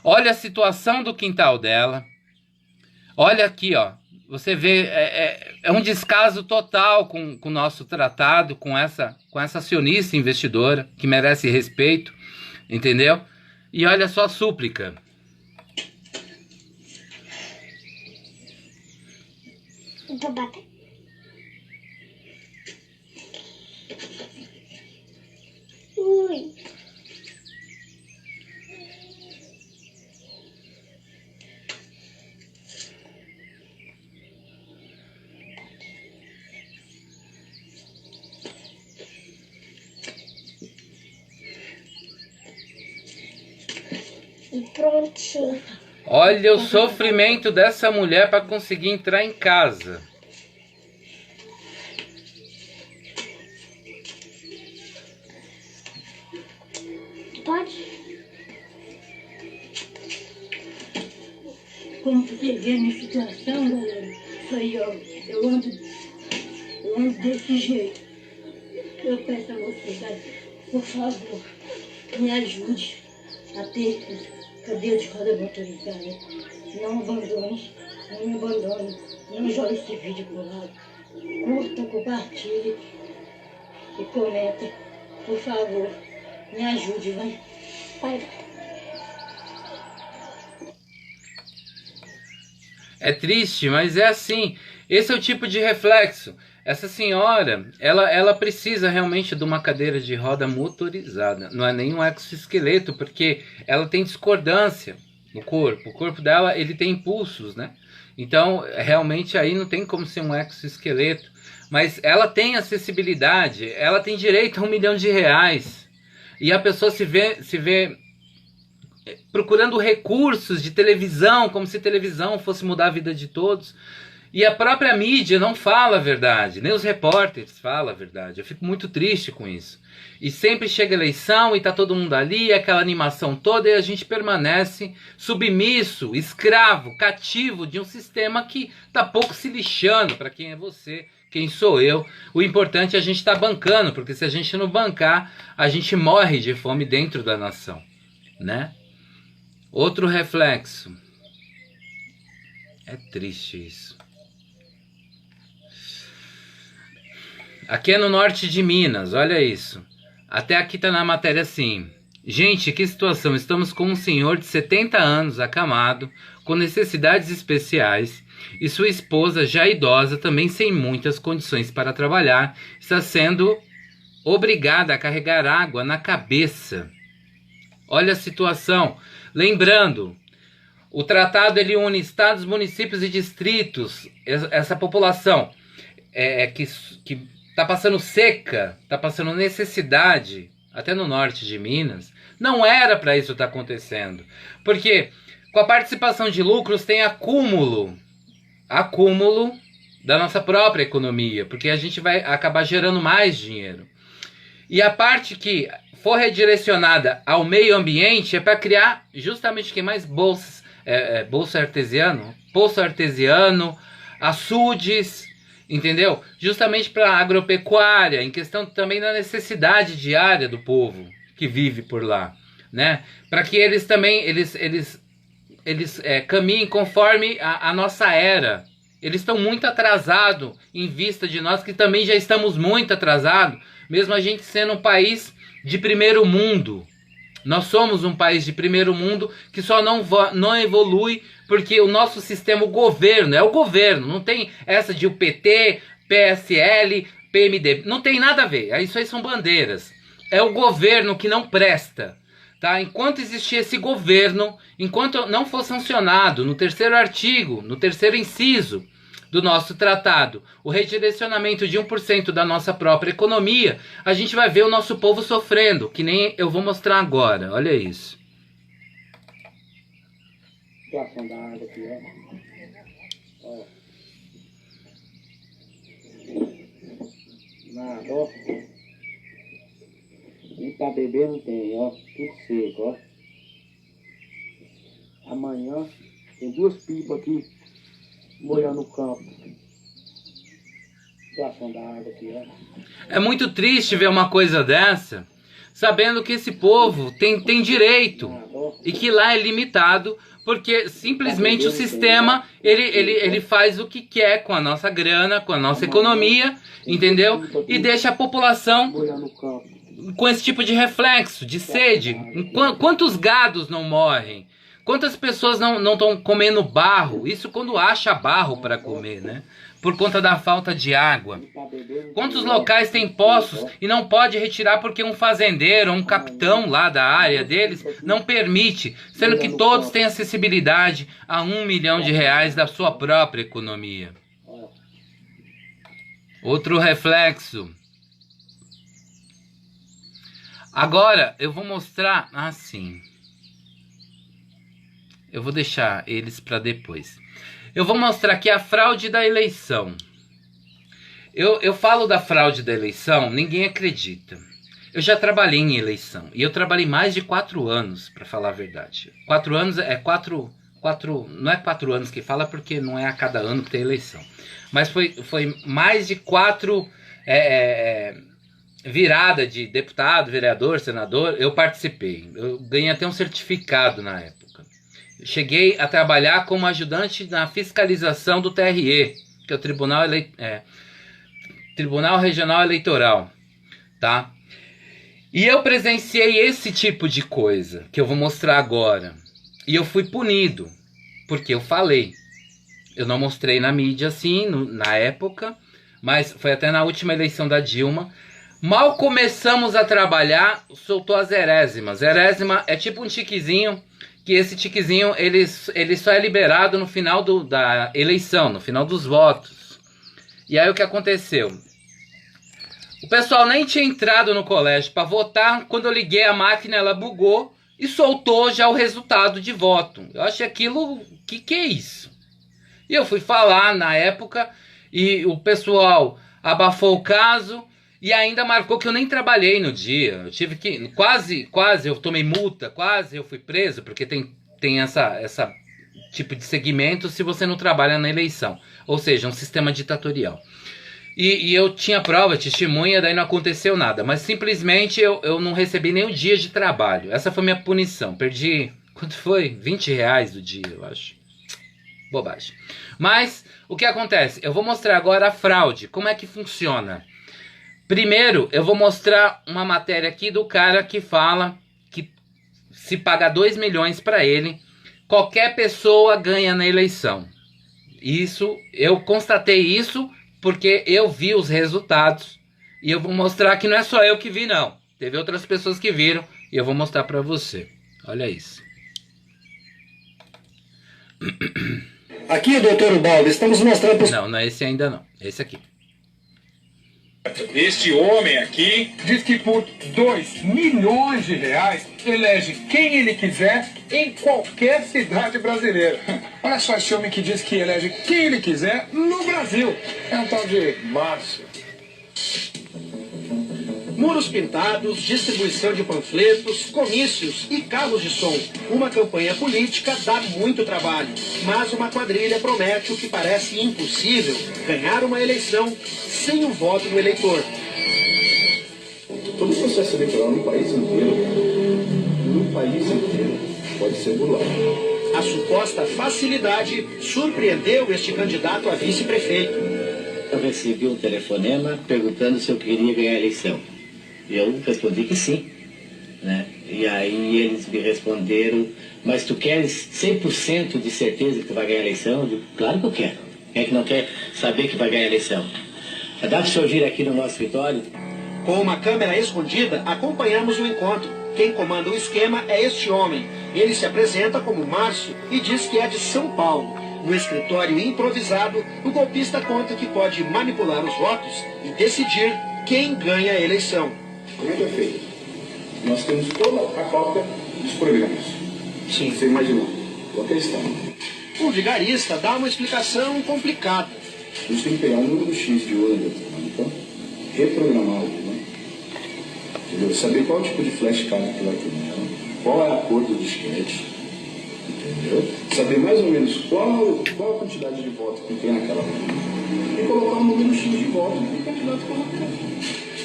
Olha a situação do quintal dela. Olha aqui, ó. Você vê, é um descaso total com o nosso tratado, com essa acionista investidora, que merece respeito, entendeu? E olha só a súplica. Então bate. Ui. E prontinho. Olha o sofrimento dessa mulher para conseguir entrar em casa. Pode? Como você vê a minha situação, galera, isso aí, ó, eu ando desse jeito. Eu peço a você, por favor, me ajude a ter cadeira de roda motorizada. Não abandone, não me abandone, não jogue esse vídeo pro lado. Curta, compartilhe e comenta. Por favor, me ajude, vai. Vai. É triste, mas é assim. Esse é o tipo de reflexo. Essa senhora, ela precisa realmente de uma cadeira de roda motorizada. Não é nem um exoesqueleto, porque ela tem discordância no corpo. O corpo dela, ele tem impulsos, né? Então, realmente aí não tem como ser um exoesqueleto. Mas ela tem acessibilidade, ela tem direito a R$1 milhão. E a pessoa se vê procurando recursos de televisão, como se televisão fosse mudar a vida de todos. E a própria mídia não fala a verdade, nem os repórteres falam a verdade. Eu fico muito triste com isso. E sempre chega a eleição e tá todo mundo ali, aquela animação toda, e a gente permanece submisso, escravo, cativo de um sistema que tá pouco se lixando para quem é você, quem sou eu. O importante é a gente estar bancando, porque se a gente não bancar, a gente morre de fome dentro da nação, né? Outro reflexo. É triste isso. Aqui é no norte de Minas, olha isso. Até aqui tá na matéria assim. Gente, que situação. Estamos com um senhor de 70 anos, acamado, com necessidades especiais, e sua esposa, já idosa, também sem muitas condições para trabalhar, está sendo obrigada a carregar água na cabeça. Olha a situação. Lembrando, o tratado ele une estados, municípios e distritos. Essa população que está passando seca, está passando necessidade, até no norte de Minas, não era para isso estar acontecendo. Porque com a participação de lucros tem acúmulo da nossa própria economia, porque a gente vai acabar gerando mais dinheiro. E a parte que for redirecionada ao meio ambiente é para criar justamente mais bolsas, bolsa artesiano, poço artesiano, açudes, entendeu? Justamente para a agropecuária, em questão também da necessidade diária do povo que vive por lá, né? Para que eles também caminhem conforme a nossa era. Eles estão muito atrasados em vista de nós, que também já estamos muito atrasados, mesmo a gente sendo um país de primeiro mundo. Nós somos um país de primeiro mundo que só não evolui porque o nosso sistema, o governo, não tem essa de o PT, PSL, PMDB, não tem nada a ver, isso aí são bandeiras. É o governo que não presta, tá? Enquanto existir esse governo, enquanto não for sancionado no terceiro artigo, no terceiro inciso do nosso tratado, o redirecionamento de 1% da nossa própria economia, a gente vai ver o nosso povo sofrendo, que nem eu vou mostrar agora, olha isso. situação da água aqui, ó. Nada, ó. Nem pra beber não tem, ó. Tudo seco, ó. Amanhã tem 2 pipas aqui molhando o campo. Situação da água aqui, ó. É muito triste ver uma coisa dessa, sabendo que esse povo tem direito e que lá é limitado, porque simplesmente o sistema ele faz o que quer com a nossa grana, com a nossa economia, entendeu? E deixa a população com esse tipo de reflexo, de sede. Quantos gados não morrem? Quantas pessoas não estão comendo barro? Isso quando acha barro para comer, né? Por conta da falta de água. Quantos locais têm poços e não pode retirar porque um fazendeiro, um capitão lá da área deles não permite, sendo que todos têm acessibilidade a R$1 milhão da sua própria economia. Outro reflexo. Agora eu vou mostrar assim. Eu vou deixar eles para depois. Eu vou mostrar aqui a fraude da eleição. Eu falo da fraude da eleição, ninguém acredita. Eu já trabalhei em eleição. E eu trabalhei mais de 4 anos, para falar a verdade. 4 anos é 4... Não é 4 anos que fala, porque não é a cada ano que tem eleição. Mas foi mais de 4 virada de deputado, vereador, senador. Eu participei. Eu ganhei até um certificado na época. Cheguei a trabalhar como ajudante na fiscalização do TRE, que é o Tribunal Regional Eleitoral, tá? E eu presenciei esse tipo de coisa, que eu vou mostrar agora. E eu fui punido, porque eu falei. Eu não mostrei na mídia assim, na época, mas foi até na última eleição da Dilma. Mal começamos a trabalhar, soltou a zerésima. Zerésima é tipo um tiquezinho, que esse tiquezinho ele só é liberado no final da eleição, no final dos votos. E aí o que aconteceu? O pessoal nem tinha entrado no colégio para votar. Quando eu liguei a máquina, ela bugou e soltou já o resultado de voto. Eu achei aquilo, que é isso? E eu fui falar na época e o pessoal abafou o caso. E ainda marcou que eu nem trabalhei no dia. Eu tive que... Quase eu tomei multa. Quase eu fui preso. Porque tem essa tipo de segmento se você não trabalha na eleição. Ou seja, um sistema ditatorial. E eu tinha prova, testemunha, daí não aconteceu nada. Mas simplesmente eu não recebi nem um dia de trabalho. Essa foi minha punição. Perdi... Quanto foi? R$20 do dia, eu acho. Bobagem. Mas o que acontece? Eu vou mostrar agora a fraude. Como é que funciona? Primeiro, eu vou mostrar uma matéria aqui do cara que fala que se pagar 2 milhões para ele, qualquer pessoa ganha na eleição. Isso, eu constatei isso porque eu vi os resultados e eu vou mostrar que não é só eu que vi, não. Teve outras pessoas que viram e eu vou mostrar para você. Olha isso. Aqui, doutor Ubaldo, estamos mostrando... Não é esse ainda não. Esse aqui. Este homem aqui diz que por R$2 milhões elege quem ele quiser em qualquer cidade brasileira. Olha só esse homem que diz que elege quem ele quiser no Brasil. É um tal de Márcio. Muros pintados, distribuição de panfletos, comícios e carros de som. Uma campanha política dá muito trabalho, mas uma quadrilha promete o que parece impossível: ganhar uma eleição sem o voto do eleitor. Todo o processo eleitoral no país inteiro pode ser burlado. A suposta facilidade surpreendeu este candidato a vice-prefeito. Eu recebi um telefonema perguntando se eu queria ganhar a eleição. Eu respondi que sim, né? E aí eles me responderam: mas tu queres 100% de certeza que tu vai ganhar a eleição? Eu digo: claro que eu quero. Quem é que não quer saber que vai ganhar a eleição? Dá para o senhor vir aqui no nosso escritório? Com uma câmera escondida, acompanhamos o encontro. Quem comanda o esquema é este homem. Ele se apresenta como Márcio e diz que é de São Paulo. No escritório improvisado, o golpista conta que pode manipular os votos e decidir quem ganha a eleição. Como é que é feito? Nós temos toda a cópia dos programas. Sim. Você imaginou? Qualquer estado. O vigarista dá uma explicação complicada. A gente tem que pegar um número X de urna eletrônica, reprogramar o urna, entendeu? Saber qual tipo de flashcard que vai ter nela, qual é a cor do disquete, entendeu? Saber mais ou menos qual a quantidade de votos que tem naquela urna e colocar um número X de votos que o candidato colocar.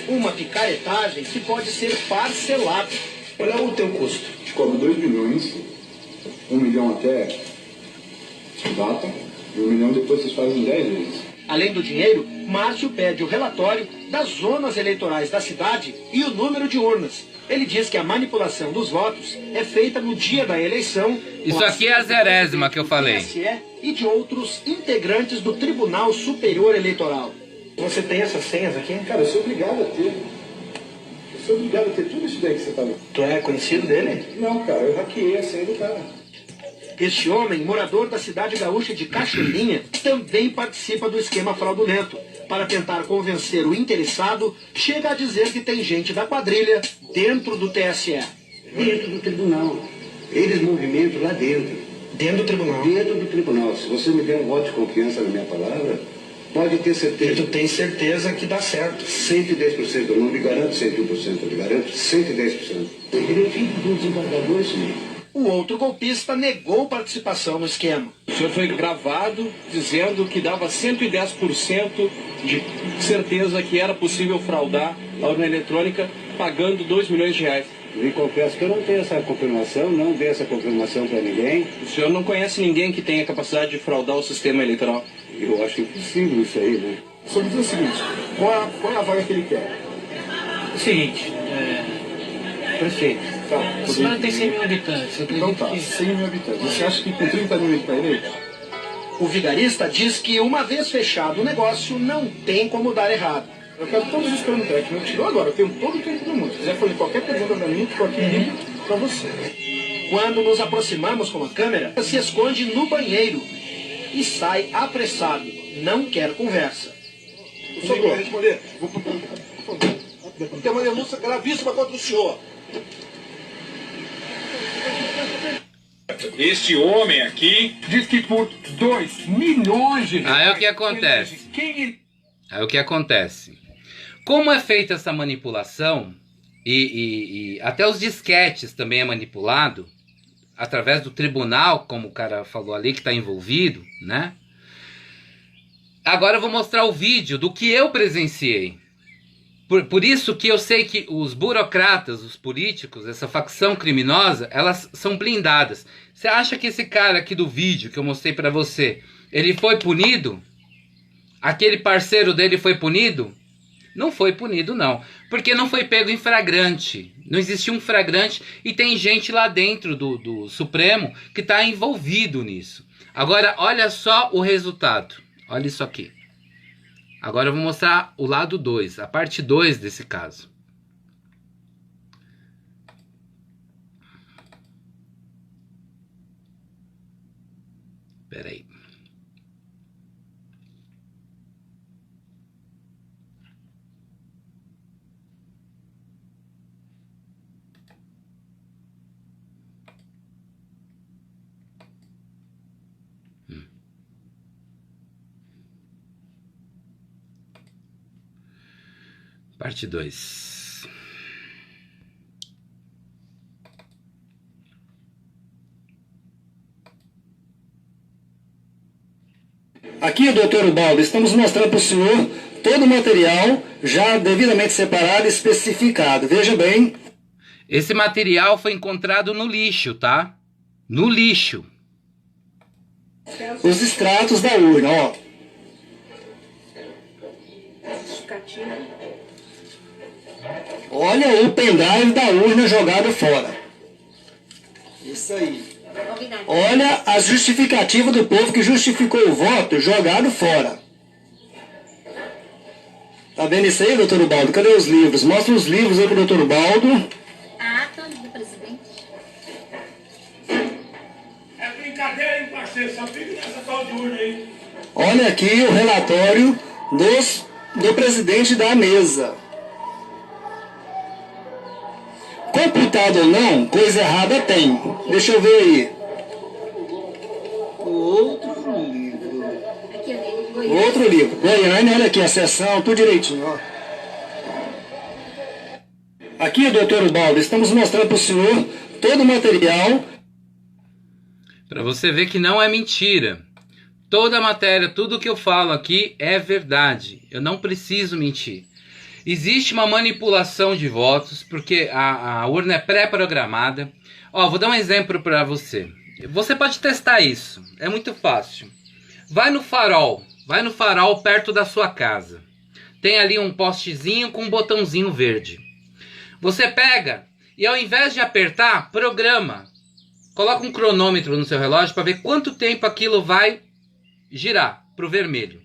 Uma picaretagem que pode ser parcelada. Olha o teu custo. Te cobra 2 milhões, 1 milhão até data, e 1 milhão depois vocês fazem 10 vezes. Além do dinheiro, Márcio pede o relatório das zonas eleitorais da cidade e o número de urnas. Ele diz que a manipulação dos votos é feita no dia da eleição. Isso aqui é a 0ª que eu falei. TSE e de outros integrantes do Tribunal Superior Eleitoral. Você tem essas senhas aqui? Cara, eu sou obrigado a ter. Eu sou obrigado a ter tudo isso daí que você tá vendo. Tu é conhecido dele? Não, cara, eu hackeei a senha do cara. Este homem, morador da cidade gaúcha de Cachoeirinha, também participa do esquema fraudulento. Para tentar convencer o interessado, chega a dizer que tem gente da quadrilha dentro do TSE. Dentro do tribunal. Eles movimentam lá dentro. Dentro do tribunal? Dentro do tribunal. Se você me der um voto de confiança na minha palavra, pode ter certeza. E tu tem certeza que dá certo? 110%. Eu não lhe garanto 101%, eu lhe garanto 110%. Eu queria filho do desembargador, sim. O outro golpista negou participação no esquema. O senhor foi gravado dizendo que dava 110% de certeza que era possível fraudar a urna eletrônica pagando 2 milhões de reais. Me confesso que eu não tenho essa confirmação, não dei essa confirmação para ninguém. O senhor não conhece ninguém que tenha capacidade de fraudar o sistema eleitoral? Eu acho impossível isso aí, né? Só me diz o seguinte, qual é a vaga que ele quer? O seguinte, prefeito. Tá, a cidade tem 100 mil habitantes. Eu acredito então tá, que... 100 mil habitantes. Você acha que com 30 mil ele está eleito? O vigarista diz que uma vez fechado o negócio, não tem como dar errado. Eu quero todos os planos técnicos. Eu te dou agora, eu tenho todo o tempo do mundo. Se quiser fazer qualquer pergunta pra mim, estou aqui livre pra você. Quando nos aproximamos com a câmera, se esconde no banheiro e sai apressado. Não quer conversa. Por favor, responder. Tem uma denúncia gravíssima contra o senhor. Este homem aqui diz que por 2 milhões de reais... Aí o que acontece? Aí o que acontece? Como é feita essa manipulação, e até os disquetes também é manipulado, através do tribunal, como o cara falou ali, que está envolvido, né? Agora eu vou mostrar o vídeo do que eu presenciei. Por isso que eu sei que os burocratas, os políticos, essa facção criminosa, elas são blindadas. Você acha que esse cara aqui do vídeo que eu mostrei pra você, ele foi punido? Aquele parceiro dele foi punido? Não foi punido, não. Porque não foi pego em flagrante. Não existiu um flagrante e tem gente lá dentro do Supremo que está envolvido nisso. Agora, olha só o resultado. Olha isso aqui. Agora eu vou mostrar o lado 2, a parte 2 desse caso. Espera aí. Parte 2. Aqui, doutor Ubaldo, estamos mostrando para o senhor todo o material já devidamente separado e especificado. Veja bem. Esse material foi encontrado no lixo, tá? No lixo. Os extratos da urna, ó. Olha o pendrive da urna jogado fora. Isso aí. Olha a justificativa do povo que justificou o voto jogado fora. Tá vendo isso aí, doutor Ubaldo? Cadê os livros? Mostra os livros aí pro doutor Ubaldo. A ata do presidente. É brincadeira, hein, parceiro? Só fica nessa tal de urna aí. Olha aqui o relatório do presidente da mesa. Computado ou não, coisa errada tem. Deixa eu ver aí. Outro livro. Goiânia, olha aqui a seção, tudo direitinho, ó. Aqui, doutor Ubaldo, estamos mostrando para o senhor todo o material. Para você ver que não é mentira. Toda a matéria, tudo que eu falo aqui é verdade. Eu não preciso mentir. Existe uma manipulação de votos, porque a urna é pré-programada. Ó, vou dar um exemplo para você. Você pode testar isso. É muito fácil. Vai no farol perto da sua casa. Tem ali um postezinho com um botãozinho verde. Você pega e ao invés de apertar, programa. Coloca um cronômetro no seu relógio para ver quanto tempo aquilo vai girar para o vermelho.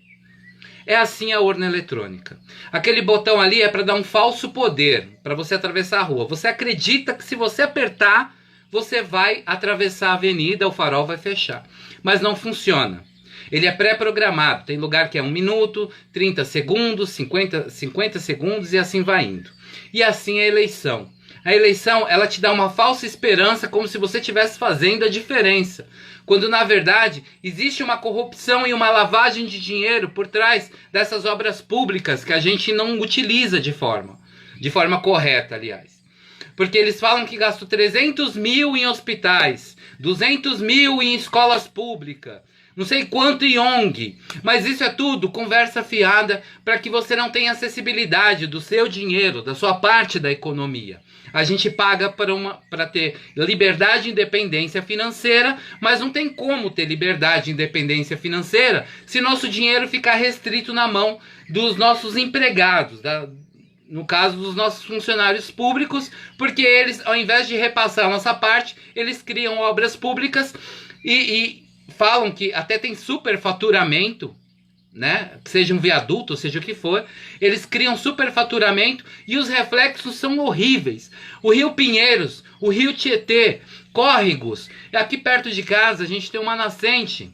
É assim a urna eletrônica. Aquele botão ali é para dar um falso poder, para você atravessar a rua. Você acredita que se você apertar, você vai atravessar a avenida, o farol vai fechar. Mas não funciona. Ele é pré-programado. Tem lugar que é 1 minuto, 30 segundos, 50 segundos e assim vai indo. E assim é a eleição. A eleição, ela te dá uma falsa esperança como se você estivesse fazendo a diferença. Quando, na verdade, existe uma corrupção e uma lavagem de dinheiro por trás dessas obras públicas que a gente não utiliza de forma correta, aliás. Porque eles falam que gastam 300 mil em hospitais, 200 mil em escolas públicas, não sei quanto em ONG, mas isso é tudo conversa fiada para que você não tenha acessibilidade do seu dinheiro, da sua parte da economia. A gente paga para ter liberdade e independência financeira, mas não tem como ter liberdade e independência financeira se nosso dinheiro ficar restrito na mão dos nossos empregados, no caso dos nossos funcionários públicos, porque eles, ao invés de repassar a nossa parte, eles criam obras públicas e falam que até tem superfaturamento, né? Seja um viaduto, seja o que for, eles criam superfaturamento e os reflexos são horríveis. O Rio Pinheiros, o Rio Tietê, córregos. Aqui perto de casa a gente tem uma nascente.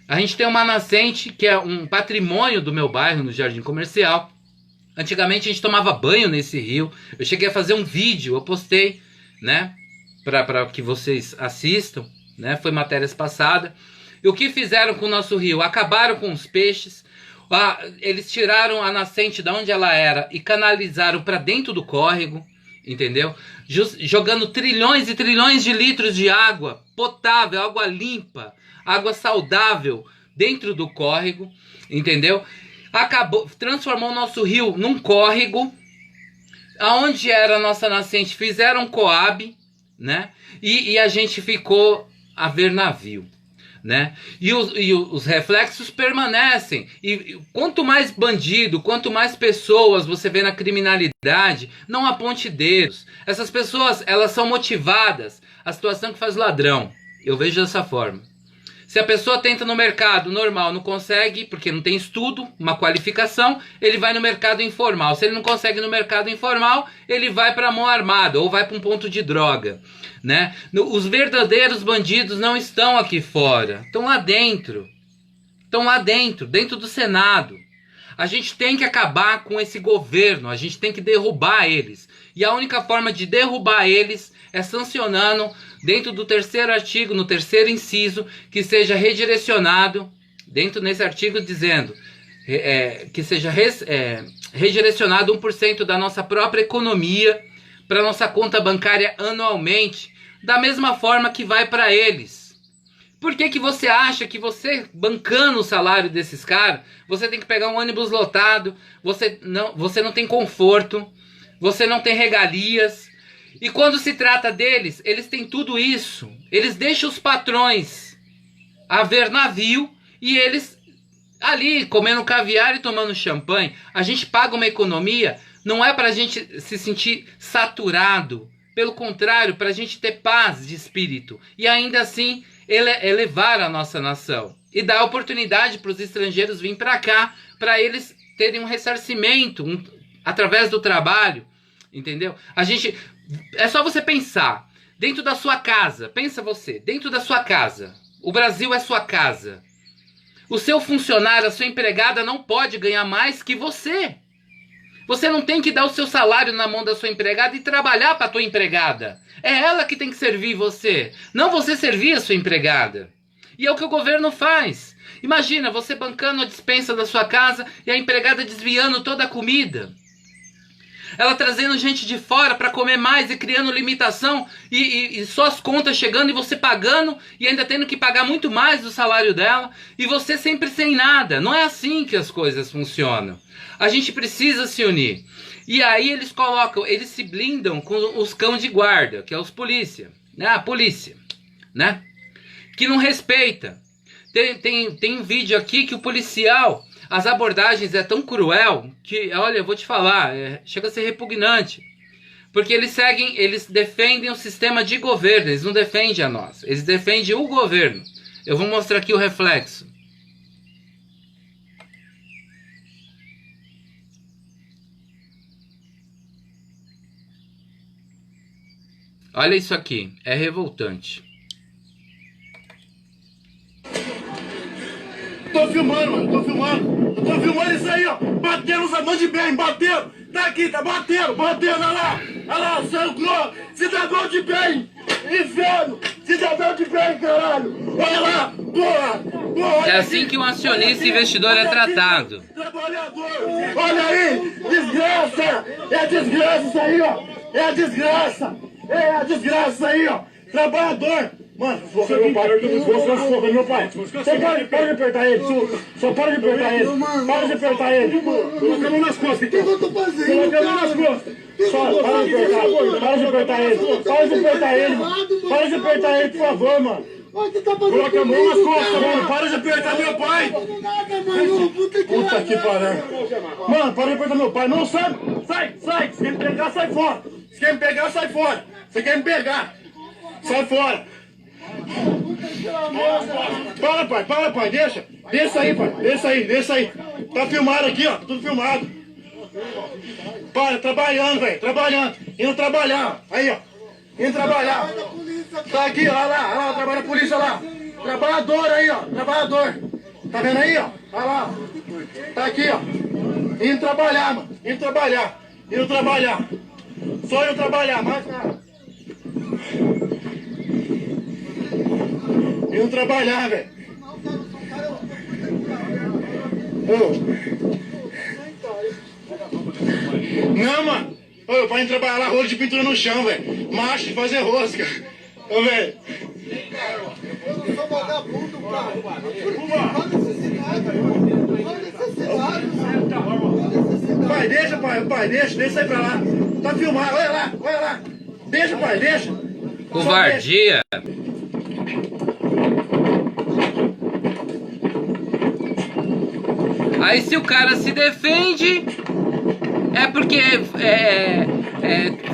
A gente tem uma nascente que é um patrimônio do meu bairro, no Jardim Comercial. Antigamente a gente tomava banho nesse rio. Eu cheguei a fazer um vídeo, eu postei, né? Para que vocês assistam, né? Foi matérias passadas. E o que fizeram com o nosso rio? Acabaram com os peixes. Eles tiraram a nascente de onde ela era e canalizaram para dentro do córrego, entendeu? Jogando trilhões e trilhões de litros de água potável, água limpa, água saudável dentro do córrego, entendeu? Transformou o nosso rio num córrego. Aonde era a nossa nascente, fizeram um coab, né? E a gente ficou a ver navio, né? E os reflexos permanecem. E quanto mais bandido, quanto mais pessoas você vê na criminalidade, não aponte dedos. Essas pessoas, elas são motivadas. A situação que faz ladrão, eu vejo dessa forma. Se a pessoa tenta no mercado normal, não consegue, porque não tem estudo, uma qualificação, ele vai no mercado informal. Se ele não consegue no mercado informal, ele vai para a mão armada ou vai para um ponto de droga, né? Os verdadeiros bandidos não estão aqui fora, estão lá dentro. Estão lá dentro, dentro do Senado. A gente tem que acabar com esse governo, a gente tem que derrubar eles. E a única forma de derrubar eles é sancionando, dentro do 3º artigo, no 3º inciso, que seja redirecionado, dentro nesse artigo dizendo que seja redirecionado 1% da nossa própria economia para nossa conta bancária anualmente, da mesma forma que vai para eles. Por que você acha que você, bancando o salário desses caras, você tem que pegar um ônibus lotado, você não tem conforto, você não tem regalias? E quando se trata deles, eles têm tudo isso. Eles deixam os patrões a ver navio e eles ali comendo caviar e tomando champanhe. A gente paga uma economia, não é para a gente se sentir saturado. Pelo contrário, para a gente ter paz de espírito. E ainda assim, elevar a nossa nação. E dar oportunidade para os estrangeiros virem para cá, para eles terem um ressarcimento através do trabalho. Entendeu? É só você pensar, dentro da sua casa, pensa você, dentro da sua casa, o Brasil é sua casa. O seu funcionário, a sua empregada não pode ganhar mais que você. Você não tem que dar o seu salário na mão da sua empregada e trabalhar para a tua empregada. É ela que tem que servir você, não você servir a sua empregada. E é o que o governo faz. Imagina, você bancando a despensa da sua casa e a empregada desviando toda a comida. Ela trazendo gente de fora para comer mais e criando limitação e só as contas chegando e você pagando e ainda tendo que pagar muito mais do salário dela e você sempre sem nada. Não é assim que as coisas funcionam. A gente precisa se unir. E aí eles se blindam com os cão de guarda, que é os polícia, né? A polícia, né? Que não respeita. Tem um vídeo aqui que o policial, as abordagens é tão cruel que, olha, eu vou te falar, chega a ser repugnante. Porque eles defendem o sistema de governo, eles não defendem a nós, eles defendem o governo. Eu vou mostrar aqui o reflexo. Olha isso aqui, é revoltante. Tô filmando, mano, tô filmando. Eu tô filmando isso aí, ó. Batendo os amantes de bem, batendo. Tá aqui, tá batendo, olha lá. Olha lá, sangrou. Cidadão de bem. Inferno. Cidadão de bem, caralho. Olha lá, porra. É assim que um acionista e investidor é tratado. Trabalhador. Olha aí, desgraça. É a desgraça isso aí, ó. É a desgraça. É a desgraça isso aí, ó. Trabalhador. Mano, você meu pai, meu pai. Você para de apertar ele, só para de apertar ele. Para de apertar ele. Coloca a mão nas costas. O que eu tô fazendo? Coloca a mão nas costas. Só para de apertar. Para de apertar ele. Para de apertar ele, mano. Para de apertar ele, por favor, mano. Coloca a mão nas costas, mano. Para de apertar meu pai. Puta que pariu. Mano, para de apertar meu pai. Não, sai. Sai. Se quer me pegar, sai fora. Se quer me pegar, sai fora. Você quer me pegar? Sai fora. Para, pai, deixa aí, pai, deixa aí. Tá filmado aqui, ó, tudo filmado. Para, trabalhando, velho, indo trabalhar, aí, ó, indo trabalhar. Tá aqui, ó lá, trabalha a polícia lá. Trabalhador aí, ó, trabalhador. Tá vendo aí, ó, olha lá. Tá aqui, ó, indo trabalhar, mano, indo trabalhar. Só indo trabalhar, mais nada. Indo trabalhar, velho. Não, mano. Ô, pra ir trabalhar lá, rolo de pintura no chão, velho. Macho de fazer rosca. Ô, velho. Eu sou vagabundo, cara. Pai, deixa aí pra lá. Tá filmado, olha lá. Deixa, pai, deixa. Covardia. Aí se o cara se defende, é porque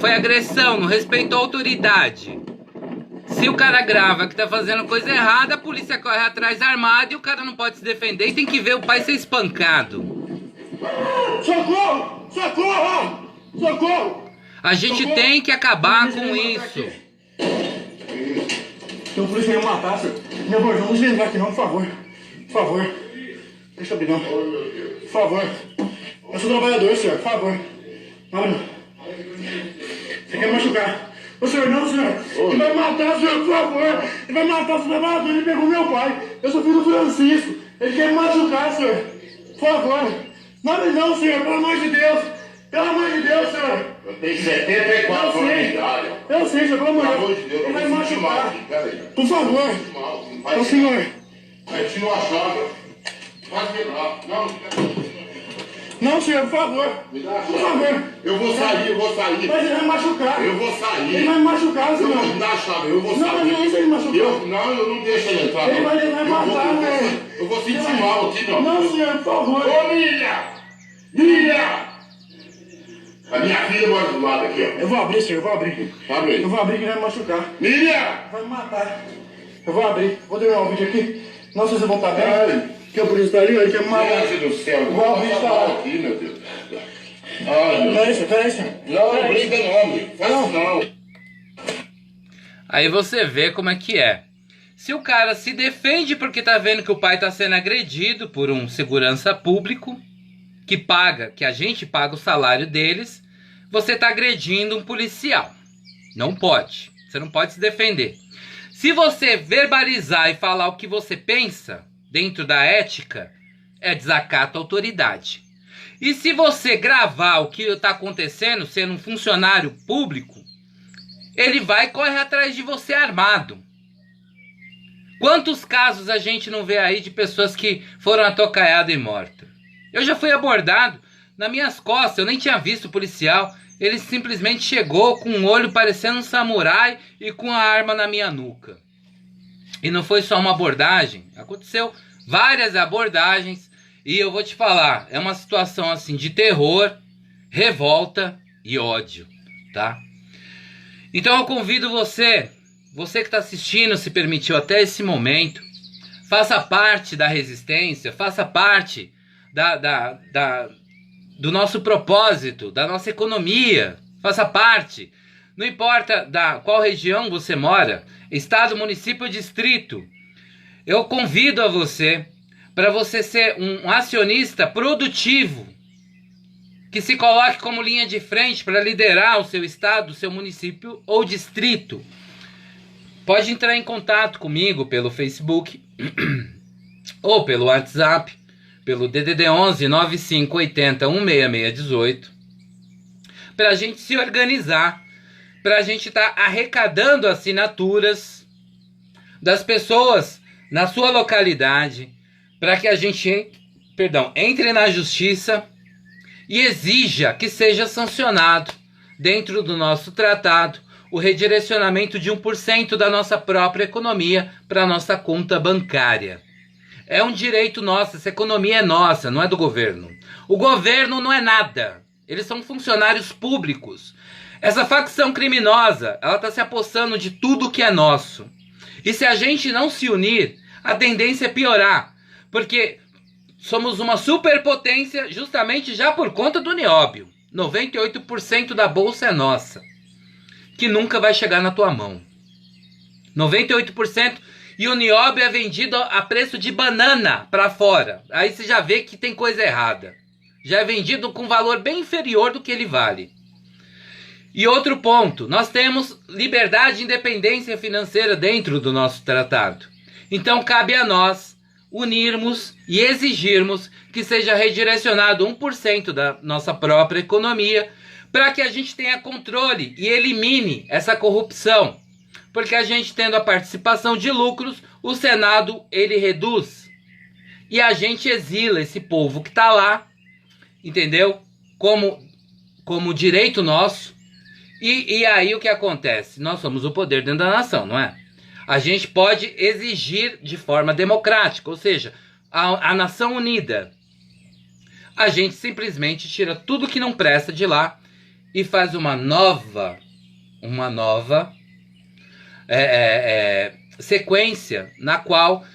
foi agressão, não respeitou a autoridade. Se o cara grava que tá fazendo coisa errada, a polícia corre atrás armada e o cara não pode se defender e tem que ver o pai ser espancado. Socorro! A gente tem que acabar com isso. Tem um polícia aí matar, senhor. Meu amor, não deixa entrar aqui não, por favor. Deixa eu abrir não. Por favor. Eu sou trabalhador, senhor, por favor. Não. Você quer me machucar? Ô senhor, não, senhor. Ele vai matar, senhor, por favor. Ele vai matar o trabalhador, ele pegou meu pai. Eu sou filho do Francisco. Ele quer me machucar, senhor. Por favor. Não, senhor, pelo amor de Deus. Pelo amor de Deus, senhor. Eu tenho 74 anos de idade. Eu sei, senhor, pelo amor de Deus. Ele vai me machucar. Por favor. Ô senhor. Aí te não achava. Pode quebrar. Não, senhor, por favor. Por favor. Eu vou sair. Mas ele vai me machucar. Eu vou sair. Ele vai me machucar, senhor. Eu vou dar a chave, eu vou sair. Não, mas não deixa ele machucar. Eu não deixo ele entrar. Ele vai matar, velho. Eu vou sentir mal aqui, não. Não, senhor, por favor. Ô, Miriam! A minha filha mora do lado aqui, ó. Eu vou abrir, senhor, Abre aí. Eu vou abrir que ele vai me machucar. Miriam! Vai me matar. Eu vou abrir. Vou terminar o vídeo aqui. Não sei se eu vou estar bem. Que o polícia tá ali, ele quer me matar. Gente do céu, eu vou abrir e falar aqui, meu Deus. Peraí, senhor. Não brinca não, meu. Faz não. Aí você vê como é que é. Se o cara se defende porque tá vendo que o pai tá sendo agredido por um segurança público, que a gente paga o salário deles, você tá agredindo um policial. Não pode. Você não pode se defender. Se você verbalizar e falar o que você pensa dentro da ética, é desacato à autoridade. E se você gravar o que está acontecendo, sendo um funcionário público, ele vai correr atrás de você armado. Quantos casos a gente não vê aí de pessoas que foram atocaiadas e mortas? Eu já fui abordado nas minhas costas, eu nem tinha visto o policial. Ele simplesmente chegou com um olho parecendo um samurai e com a arma na minha nuca. E não foi só uma abordagem, aconteceu várias abordagens. E eu vou te falar, é uma situação assim de terror, revolta e ódio, tá? Então eu convido você que está assistindo, se permitiu até esse momento, faça parte da resistência, faça parte do nosso propósito, da nossa economia, faça parte. Não importa qual região você mora, estado, município ou distrito, eu convido a você para você ser um acionista produtivo, que se coloque como linha de frente para liderar o seu estado, o seu município ou distrito. Pode entrar em contato comigo pelo Facebook ou pelo WhatsApp, pelo DDD 11 9580 16618, para a gente se organizar, para a gente estar arrecadando assinaturas das pessoas na sua localidade, para que a gente, entre na justiça e exija que seja sancionado dentro do nosso tratado o redirecionamento de 1% da nossa própria economia para a nossa conta bancária. É um direito nosso, essa economia é nossa, não é do governo. O governo não é nada, eles são funcionários públicos. Essa facção criminosa, ela está se apossando de tudo que é nosso. E se a gente não se unir, a tendência é piorar, porque somos uma superpotência justamente já por conta do nióbio. 98% da bolsa é nossa, que nunca vai chegar na tua mão. 98%, e o nióbio é vendido a preço de banana para fora. Aí você já vê que tem coisa errada. Já é vendido com valor bem inferior do que ele vale. E outro ponto, nós temos liberdade e independência financeira dentro do nosso tratado. Então cabe a nós unirmos e exigirmos que seja redirecionado 1% da nossa própria economia para que a gente tenha controle e elimine essa corrupção. Porque a gente tendo a participação de lucros, o Senado ele reduz. E a gente exila esse povo que está lá, entendeu? Como direito nosso. E aí o que acontece? Nós somos o poder dentro da nação, não é? A gente pode exigir de forma democrática, ou seja, a nação unida. A gente simplesmente tira tudo que não presta de lá e faz uma nova sequência na qual,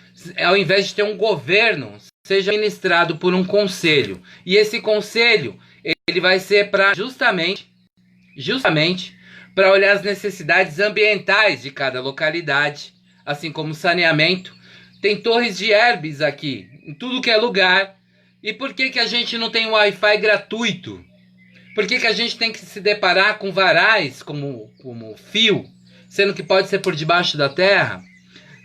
ao invés de ter um governo, seja ministrado por um conselho. E esse conselho ele vai ser para justamente para olhar as necessidades ambientais de cada localidade, assim como saneamento. Tem torres de Airbnb aqui, em tudo que é lugar. E por que a gente não tem um Wi-Fi gratuito? Por que a gente tem que se deparar com varais como fio, sendo que pode ser por debaixo da terra?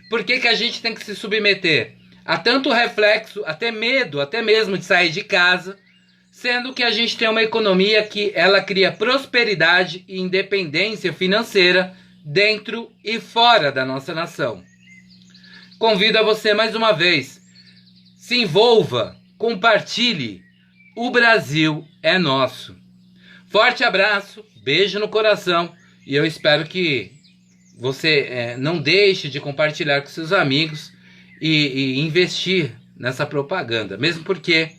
Por que a gente tem que se submeter a tanto reflexo, até medo, até mesmo de sair de casa, sendo que a gente tem uma economia que ela cria prosperidade e independência financeira dentro e fora da nossa nação? Convido a você mais uma vez, se envolva, compartilhe, o Brasil é nosso. Forte abraço, beijo no coração e eu espero que você não deixe de compartilhar com seus amigos e investir nessa propaganda, mesmo porque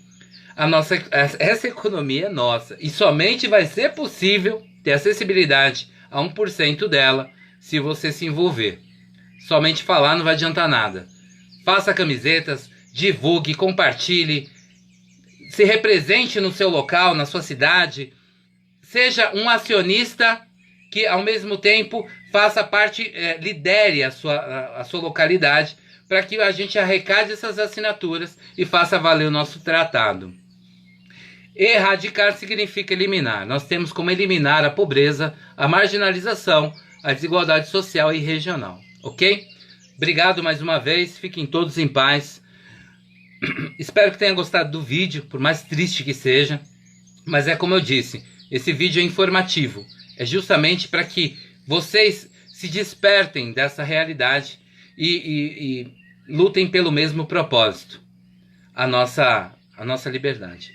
essa economia é nossa e somente vai ser possível ter acessibilidade a 1% dela se você se envolver. Somente falar não vai adiantar nada. Faça camisetas, divulgue, compartilhe, se represente no seu local, na sua cidade. Seja um acionista que ao mesmo tempo faça parte, lidere a sua localidade para que a gente arrecade essas assinaturas e faça valer o nosso tratado. Erradicar significa eliminar. Nós temos como eliminar a pobreza, a marginalização, a desigualdade social e regional. Ok? Obrigado mais uma vez, fiquem todos em paz. Espero que tenham gostado do vídeo, por mais triste que seja. Mas é como eu disse, esse vídeo é informativo. É justamente para que vocês se despertem dessa realidade e lutem pelo mesmo propósito. A nossa liberdade.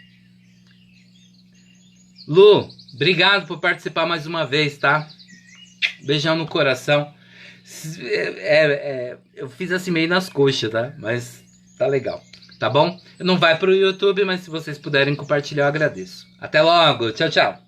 Lu, obrigado por participar mais uma vez, tá? Beijão no coração. Eu fiz assim meio nas coxas, tá? Mas tá legal, tá bom? Não vai pro YouTube, mas se vocês puderem compartilhar, eu agradeço. Até logo, tchau, tchau.